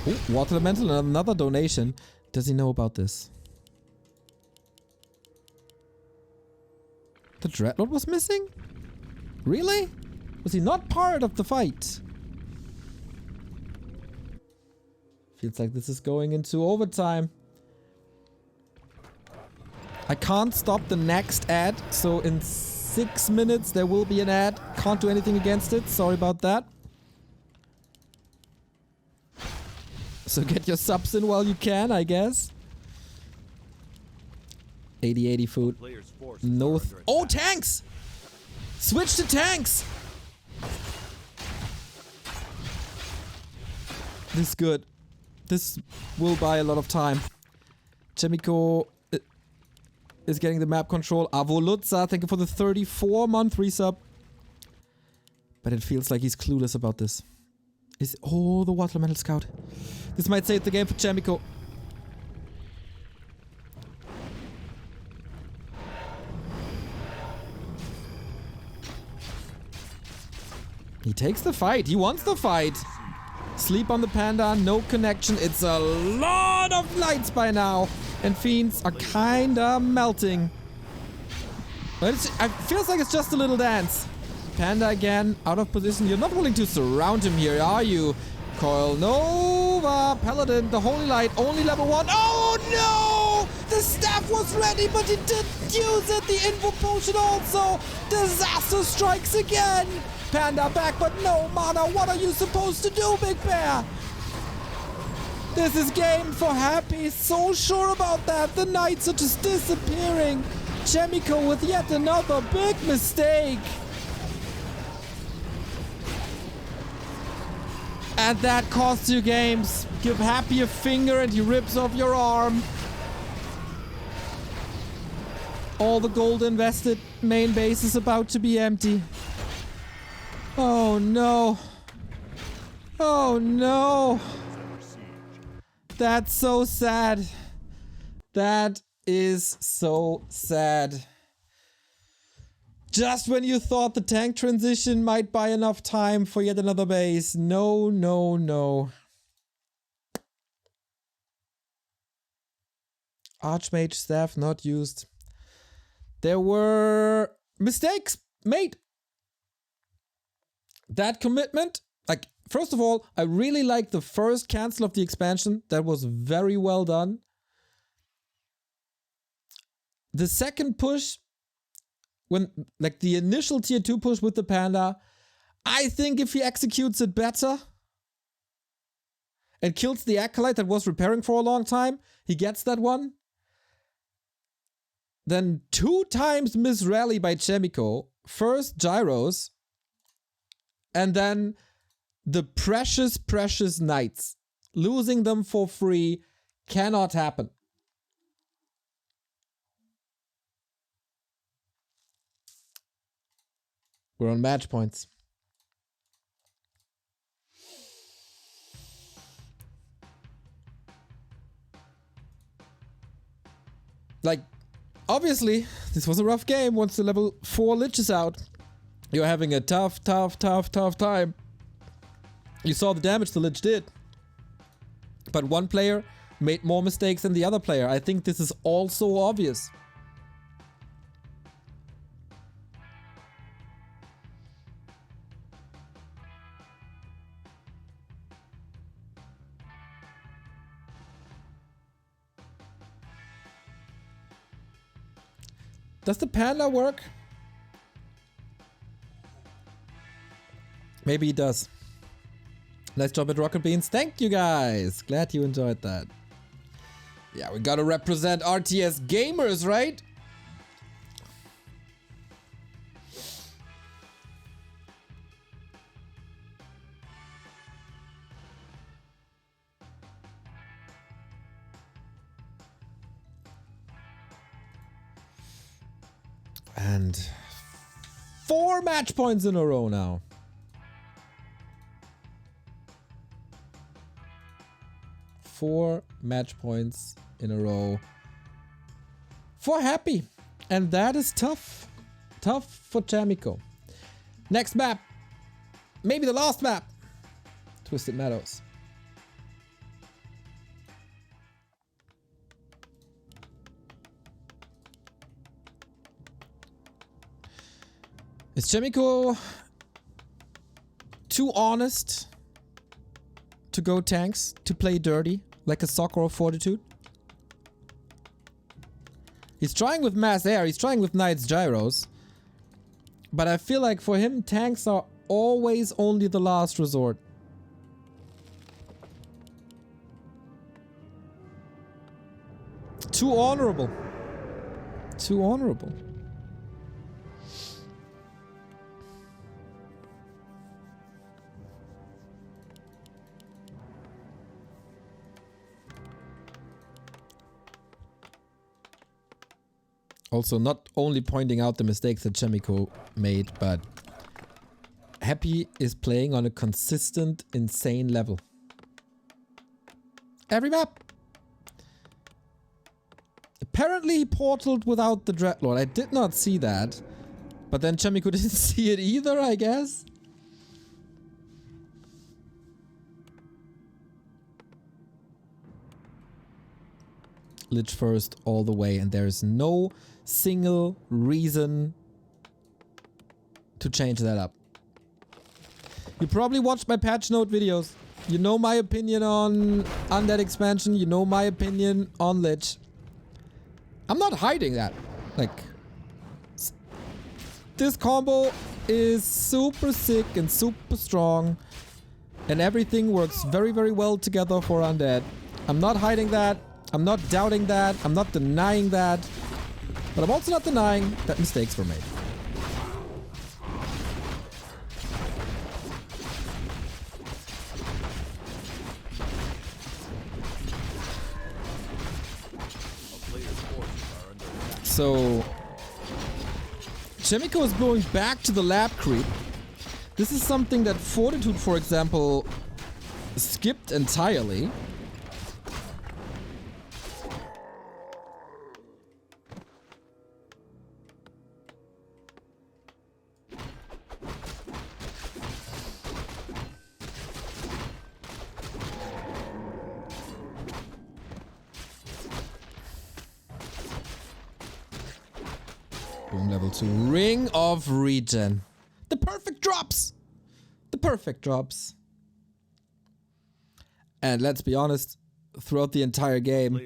Ooh, Water Elemental, another donation. Does he know about this? The Dreadlord was missing? Really? Was he not part of the fight? Feels like this is going into overtime. I can't stop the next ad, so in 6 minutes there will be an ad. Can't do anything against it. Sorry about that. So get your subs in while you can, I guess. 80-80 food. No. Oh, tanks! Switch to tanks! This is good. This will buy a lot of time. Chaemiko is getting the map control. Avolutza, thank you for the 34-month resub. But it feels like he's clueless about this. Oh, the Water Elemental Scout. This might save the game for Chaemiko. He takes the fight. He wants the fight. Sleep on the panda, no connection. It's a lot of lights by now. And fiends are kinda melting. But it feels like it's just a little dance. Panda again, out of position. You're not willing to surround him here, are you? Coil Nova, Paladin, the Holy Light, only level 1. Oh no! The staff was ready, but he didn't use it. The Invo Potion also. Disaster strikes again. Panda back, but no mana. What are you supposed to do, Big Bear? This is game for Happy. So sure about that. The knights are just disappearing. Chaemiko with yet another big mistake. And that costs you games. Give Happy a finger and he rips off your arm. All the gold invested. Main base is about to be empty. Oh no. Oh no. That's so sad. That is so sad. Just when you thought the tank transition might buy enough time for yet another base. No, no, no. Archmage staff not used. There were mistakes made. That commitment, like, first of all, I really like the first cancel of the expansion. That was very well done. The second push, when, like, the initial tier 2 push with the panda, I think if he executes it better and kills the acolyte that was repairing for a long time, he gets that one. Then 2 times miss rally by Chaemiko. First gyros. And then the precious, precious knights. Losing them for free cannot happen. We're on match points. Like, obviously, this was a rough game once the level 4 Lich is out. You're having a tough time. You saw the damage the Lich did. But one player made more mistakes than the other player. I think this is also obvious. Does the panda work? Maybe he does. Nice job at Rocket Beans. Thank you guys. Glad you enjoyed that. Yeah, we gotta represent RTS gamers, right? And 4 match points in a row now. 4 match points in a row for Happy. And that is tough. Tough for Chaemiko. Next map. Maybe the last map. Twisted Meadows. Is Chaemiko too honest to go tanks, to play dirty, like a Soccer of Fortitude? He's trying with Mass Air, he's trying with Knight's Gyros. But I feel like for him, tanks are always only the last resort. Too honorable. Too honorable. Also, not only pointing out the mistakes that Chaemiko made, but Happy is playing on a consistent, insane level. Every map. Apparently he portaled without the Dreadlord. I did not see that. But then Chaemiko didn't see it either, I guess. Lich first all the way, and there is no single reason to change that up. You probably watched my patch note videos. You know my opinion on Undead expansion. You know my opinion on Lich. I'm not hiding that. Like, this combo is super sick and super strong, and everything works very, very well together for Undead. I'm not hiding that. I'm not doubting that. I'm not denying that. But I'm also not denying that mistakes were made. So Chaemiko is going back to the lab creep. This is something that Fortitude, for example, skipped entirely. Boom, level 2. Ring of Regen. The perfect drops! The perfect drops. And let's be honest, throughout the entire game,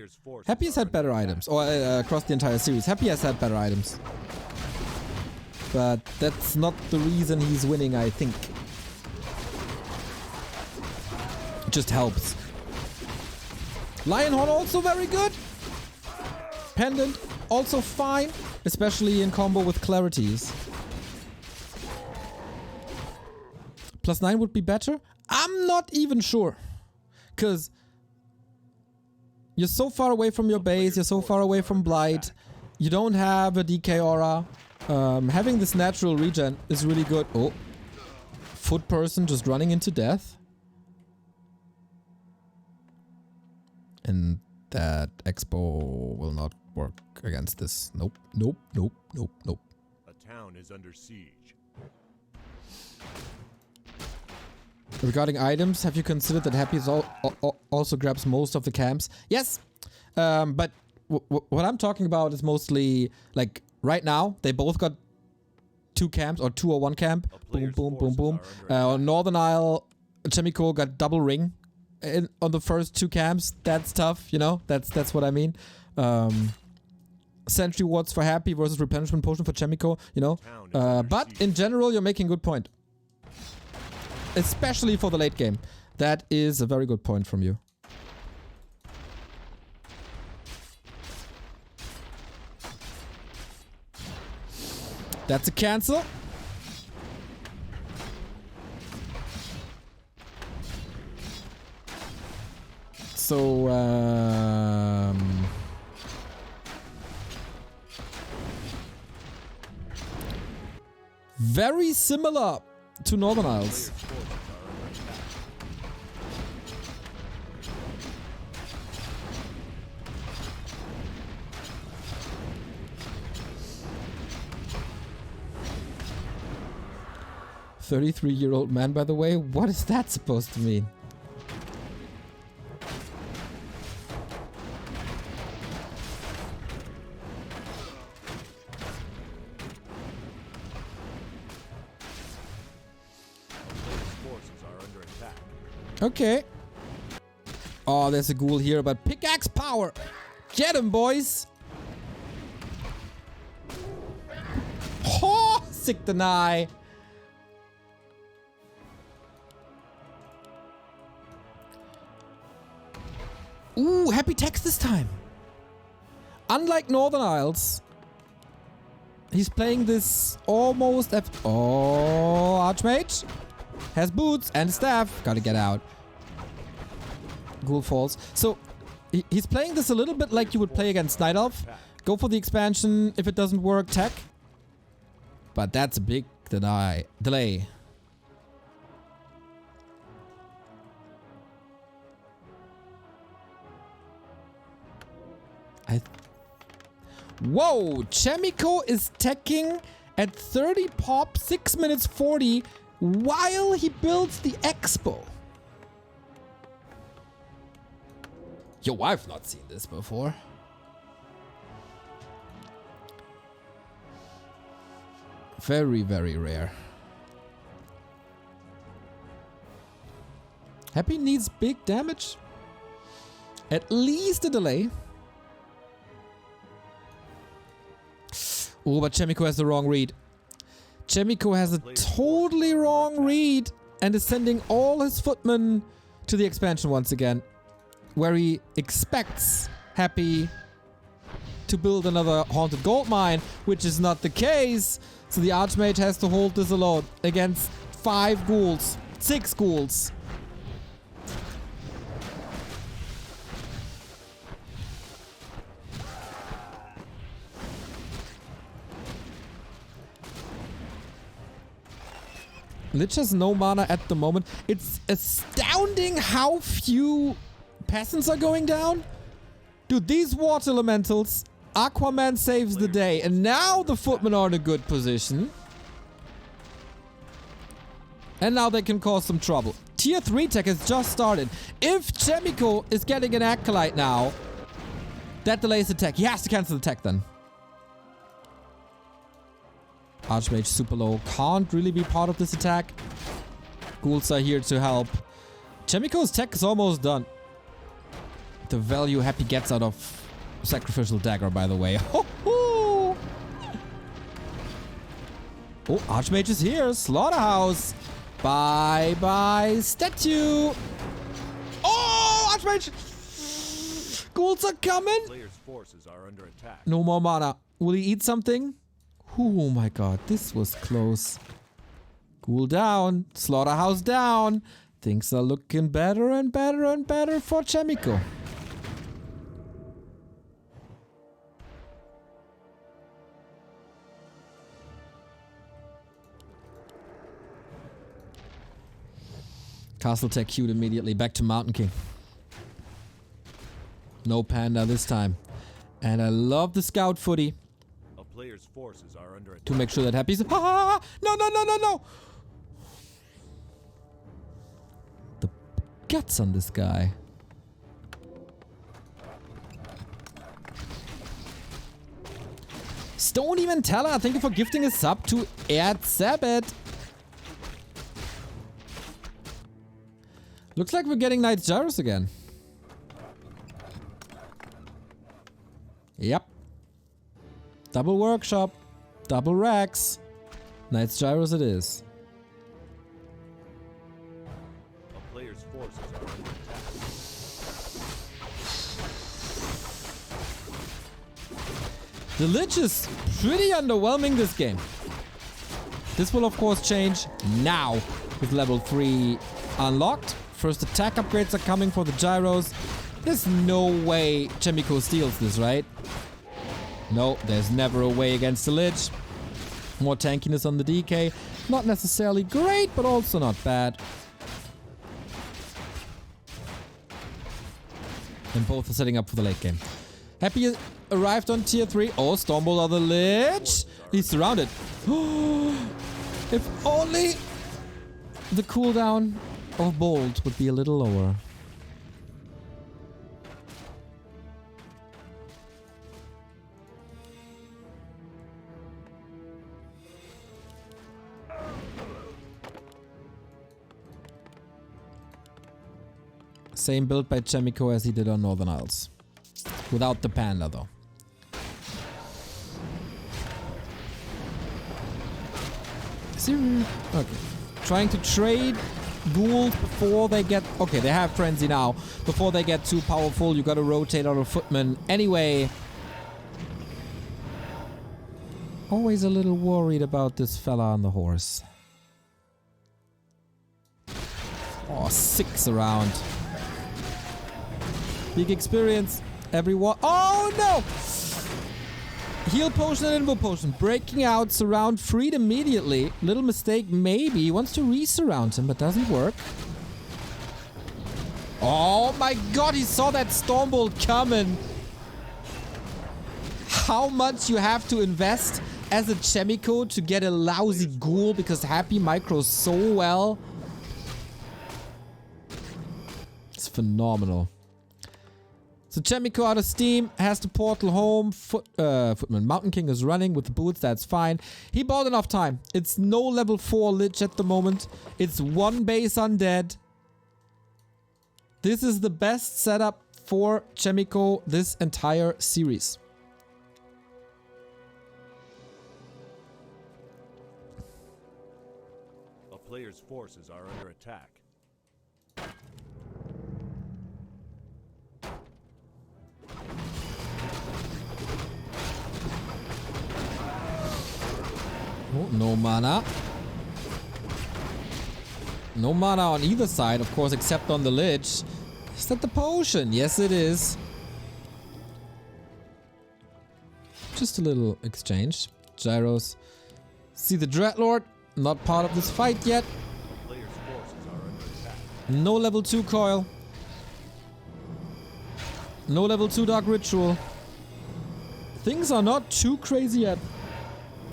Happy has had better items. Or across the entire series, Happy has had better items. But that's not the reason he's winning, I think. It just helps. Lionhorn also very good. Pendant also fine, especially in combo with Clarities. +9 would be better? I'm not even sure. Because you're so far away from your base, you're so far away from Blight, you don't have a DK aura. Having this natural regen is really good. Oh, foot person just running into death. And that expo will not work against this. Nope, nope, nope, nope, nope. A town is under siege. Regarding items, have you considered that Happy also grabs most of the camps? Yes, but what I'm talking about is mostly, like, right now, they both got 2 camps, or 2 or 1 camp. Boom, boom, boom, boom. On Northern Isle, Chaemiko got double ring on the first 2 camps. That's tough, you know? That's what I mean. Sentry wards for Happy versus replenishment potion for Chaemiko, you know? But in general, you're making a good point. Especially for the late game. That is a very good point from you. That's a cancel. So, Very similar to Northern Isles. Players' forces are under attack. 33-year-old man, by the way. What is that supposed to mean? Players' forces are under attack. Okay. Oh, there's a ghoul here, but pickaxe power. Get him, boys. Oh, sick deny. Ooh, happy text this time. Unlike Northern Isles, he's playing this almost oh, Archmage has boots and staff. Gotta get out. Ghoul falls. So he's playing this a little bit like you would play against Night Elf. Go for the expansion. If it doesn't work, tech. But that's a big delay. Whoa! Chaemiko is teching at 30 pop, 6 minutes 40 while he builds the expo. Yo, I've not seen this before. Very, very rare. Happy needs big damage. At least a delay. Oh, but Chaemiko has the wrong read. Chaemiko has a totally wrong read and is sending all his footmen to the expansion once again, where he expects Happy to build another haunted gold mine, which is not the case. So the Archmage has to hold this alone against 5 ghouls, 6 ghouls. Lich has no mana at the moment. It's astounding how few peasants are going down. Dude, these water elementals, Aquaman saves the day. And now the footmen are in a good position. And now they can cause some trouble. Tier 3 tech has just started. If Chaemiko is getting an Acolyte now, that delays the tech. He has to cancel the tech then. Archmage super low. Can't really be part of this attack. Ghouls are here to help. Chaemiko's tech is almost done. The value Happy gets out of Sacrificial Dagger, by the way. Oh, Archmage is here. Slaughterhouse. Bye-bye, statue. Oh, Archmage. Ghouls are coming. Players' forces are under attack. No more mana. Will he eat something? Oh my god, this was close. Ghoul down. Slaughterhouse down. Things are looking better and better and better for Chaemiko. Castle Tech queued immediately. Back to Mountain King. No panda this time. And I love the scout footy. Players' forces are under attack. To make sure that Happy's... Ah! No, no, no, no, no! The guts on this guy. Stone Even Teller, thank you for gifting a sub to Erdzabet. Looks like we're getting Knight's Gyros again. Yep. Double workshop, double racks. Knight's Gyros it is. A player's forces are under attack. The Lich is pretty underwhelming this game. This will of course change now with level 3 unlocked. First attack upgrades are coming for the Gyros. There's no way Chaemiko steals this, right? No, there's never a way against the Lich. More tankiness on the DK. Not necessarily great, but also not bad. And both are setting up for the late game. Happy arrived on tier 3. Oh, Stormbolt on the lich. He's surrounded. If only the cooldown of Bolt would be a little lower. Same build by Chaemiko as he did on Northern Isles. Without the panda though. Okay. Trying to trade ghouls before they get... Okay, they have frenzy now. Before they get too powerful, you gotta rotate out of footman. Anyway. Always a little worried about this fella on the horse. Oh, 6 around. Big experience. Everyone. Oh no! Heal potion and invo potion. Breaking out. Surround freed immediately. Little mistake maybe. He wants to re-surround him, but doesn't work. Oh my god, he saw that Stormbolt coming. How much you have to invest as a Chaemiko to get a lousy ghoul because Happy micros so well. It's phenomenal. So Chaemiko out of steam, has to portal home. Footman Mountain King is running with the boots, that's fine. He bought enough time. It's no level 4 lich at the moment. It's 1 base undead. This is the best setup for Chaemiko this entire series. A player's forces are under attack. Oh, no mana. No mana on either side, of course, except on the lich. Is that the potion? Yes, it is. Just a little exchange. Gyros. See the Dreadlord? Not part of this fight yet. Player's forces are under attack. No level 2 coil. No level 2 dark ritual. Things are not too crazy yet.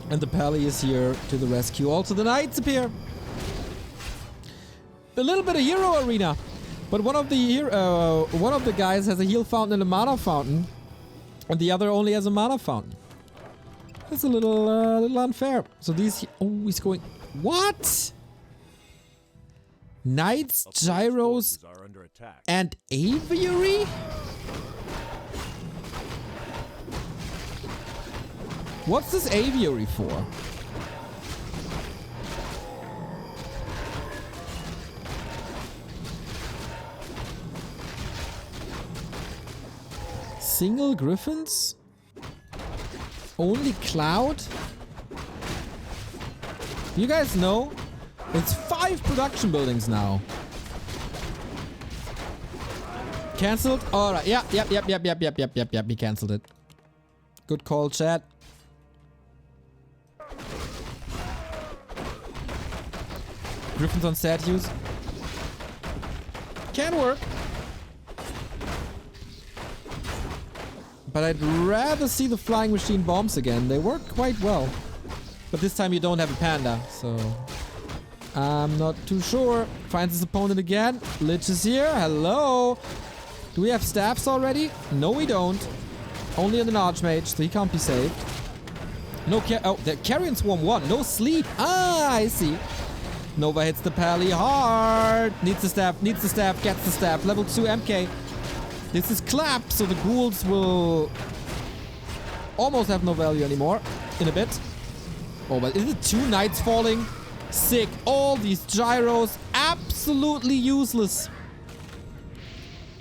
And the Pally is here to the rescue. Also the Knights appear. A little bit of hero arena. But one of the guys has a heal fountain and a mana fountain. And the other only has a mana fountain. That's a little unfair. So these... Oh, he's going... What? Knights, Gyros, Are under attack. and Aviary? What's this Aviary for? Single Griffins? Only Cloud? You guys know? It's 5 production buildings now. Cancelled? Alright, yep, he cancelled it. Good call, chat. Griffins on statues. Can work. But I'd rather see the flying machine bombs again. They work quite well. But this time you don't have a panda, so... I'm not too sure. Finds his opponent again. Lich is here. Hello. Do we have staffs already? No, we don't. Only an Archmage, so he can't be saved. No the Carrion Swarm 1. No sleep. Ah, I see. Nova hits the Pally hard. Needs the staff, gets the staff. Level 2 MK. This is clapped, so the ghouls will almost have no value anymore in a bit. Oh, but is it 2 knights falling? Sick. All these gyros, absolutely useless.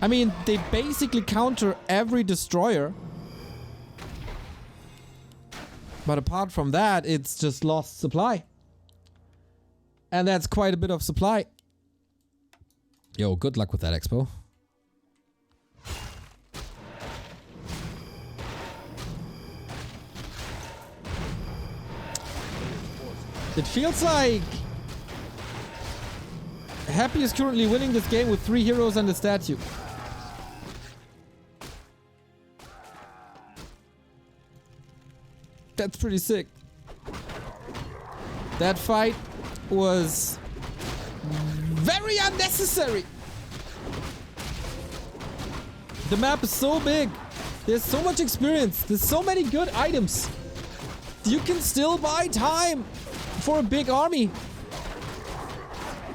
I mean, they basically counter every destroyer. But apart from that, it's just lost supply. And that's quite a bit of supply. Yo, good luck with that, Expo. It feels like Happy is currently winning this game with 3 heroes and a statue. That's pretty sick. That fight was very unnecessary. The map is so big. There's so much experience. There's so many good items. You can still buy time for a big army.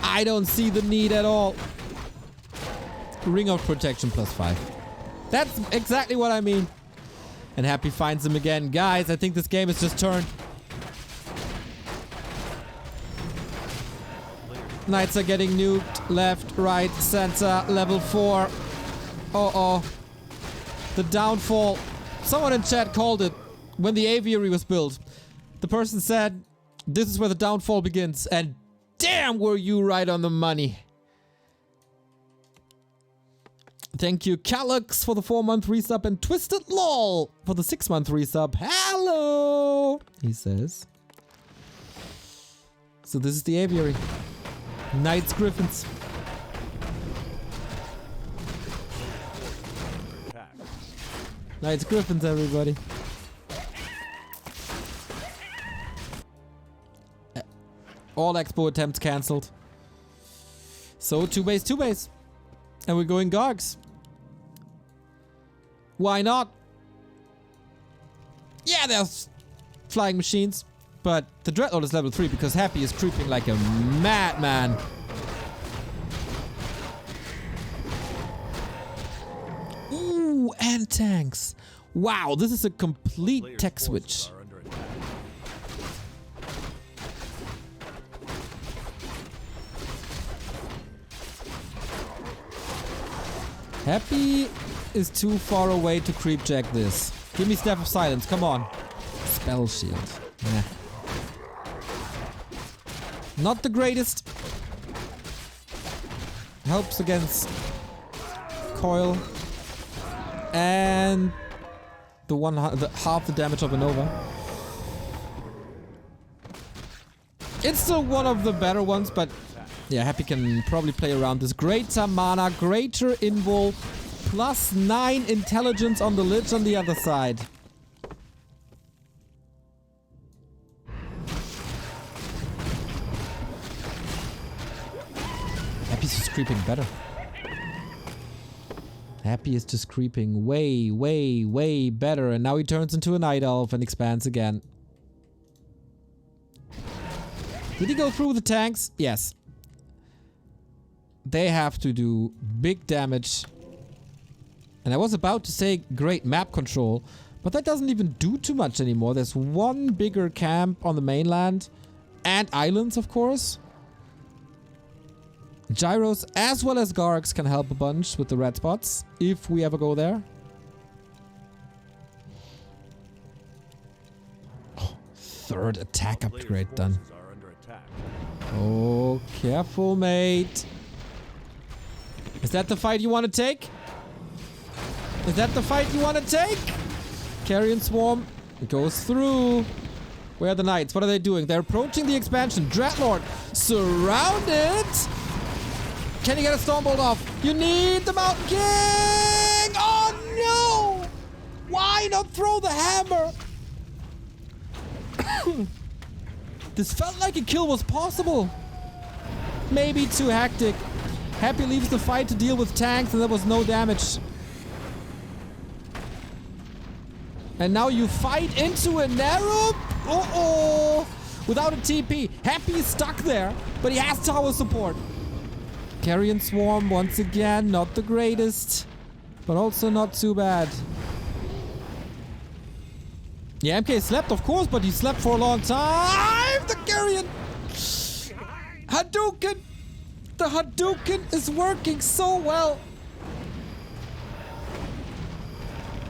I don't see the need at all. Ring of Protection +5. That's exactly what I mean. And Happy finds him again. Guys, I think this game has just turned. Knights are getting nuked. Left, right, center, level 4. Uh-oh. The downfall. Someone in chat called it when the aviary was built. The person said, this is where the downfall begins. And damn, were you right on the money. Thank you, Calyx, for the 4-month resub, and Twisted LOL for the 6-month resub. Hello, he says. So this is the aviary. Knights, Griffins. Knights, Griffins, everybody. All expo attempts cancelled. So 2 base, 2 base. And we're going Gargs. Why not? Yeah, there's flying machines. But the Dreadlord is level 3 because Happy is creeping like a madman. Ooh, and tanks. Wow, this is a complete tech switch. Happy is too far away to creep jack this. Give me Staff of Silence, come on. Spell Shield. Nah. Not the greatest. Helps against Coil. And the half the damage of a Nova. It's still one of the better ones, but yeah, Happy can probably play around this. Greater mana, greater invul, +9 intelligence on the Lich on the other side. Happy's just creeping better. Happy is just creeping way, way, way better. And now he turns into a Night Elf and expands again. Did he go through the tanks? Yes. They have to do big damage. And I was about to say great map control, but that doesn't even do too much anymore. There's one bigger camp on the mainland. And islands, of course. Gyros as well as Gargs can help a bunch with the red spots, if we ever go there. Oh, 3rd attack upgrade done. Oh, careful, mate. Is that the fight you want to take? Is that the fight you want to take? Carrion Swarm. It goes through. Where are the Knights? What are they doing? They're approaching the expansion. Dreadlord surrounded. Can you get a Stormbolt off? You need the Mountain King! Oh no! Why not throw the hammer? This felt like a kill was possible. Maybe too hectic. Happy leaves the fight to deal with tanks and there was no damage. And now you fight into a narrow... Uh-oh! Without a TP. Happy is stuck there, but he has tower support. Carrion Swarm once again, not the greatest, but also not too bad. Yeah, MK slept, of course, but he slept for a long time. The Carrion Hadouken! The Hadouken is working so well.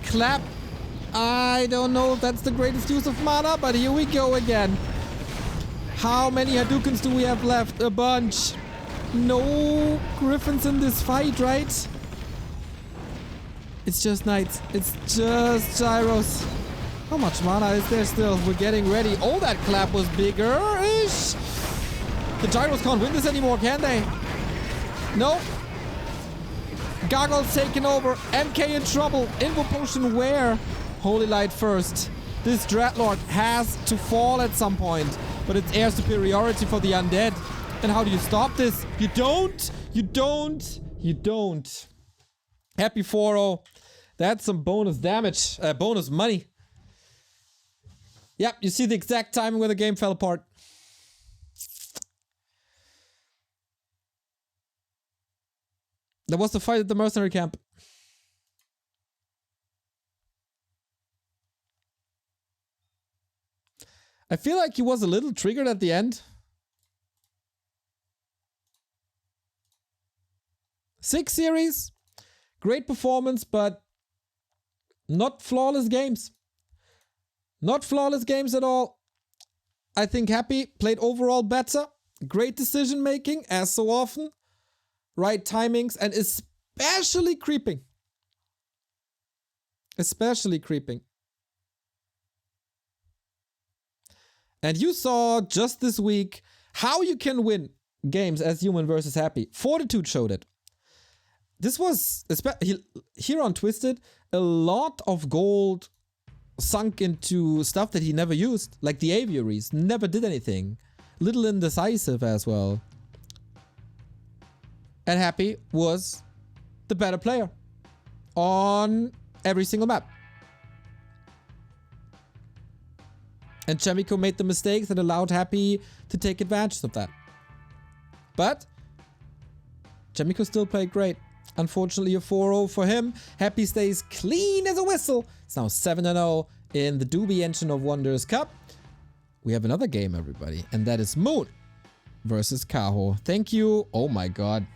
Clap. I don't know if that's the greatest use of mana, but here we go again. How many Hadoukens do we have left? A bunch. No Griffins in this fight, right? It's just Knights. It's just Gyros. How much mana is there still? We're getting ready. Oh, that clap was bigger-ish. The Gyros can't win this anymore, can they? No. Gargoyle's taken over. MK in trouble. Invo potion where? Holy Light first. This Dreadlord has to fall at some point. But it's air superiority for the undead. And how do you stop this? You don't. You don't. You don't. Happy 4-0. That's some bonus damage. Bonus money. Yep, you see the exact timing where the game fell apart. There was the fight at the mercenary camp. I feel like he was a little triggered at the end. 6 series. Great performance, but not flawless games. Not flawless games at all. I think Happy played overall better. Great decision making, as so often. Right timings, and especially creeping. Especially creeping. And you saw just this week how you can win games as human versus Happy. Fortitude showed it. This was, here on Twisted, a lot of gold sunk into stuff that he never used. Like the aviaries, never did anything. Little indecisive as well. And Happy was the better player on every single map. And Chaemiko made the mistakes that allowed Happy to take advantage of that. But Chaemiko still played great. Unfortunately, a 4-0 for him. Happy stays clean as a whistle. It's now 7-0 in the Doubi Engine of Wonders Cup. We have another game, everybody, and that is Moon versus Kaho. Thank you. Oh my god.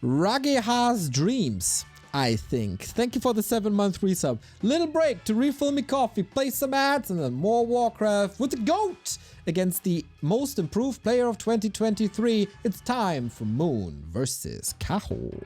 Rageha's Dreams, I think. Thank you for the 7-month resub. Little break to refill me coffee, play some ads, and then more Warcraft with the GOAT against the most improved player of 2023. It's time for Moon versus Kaho.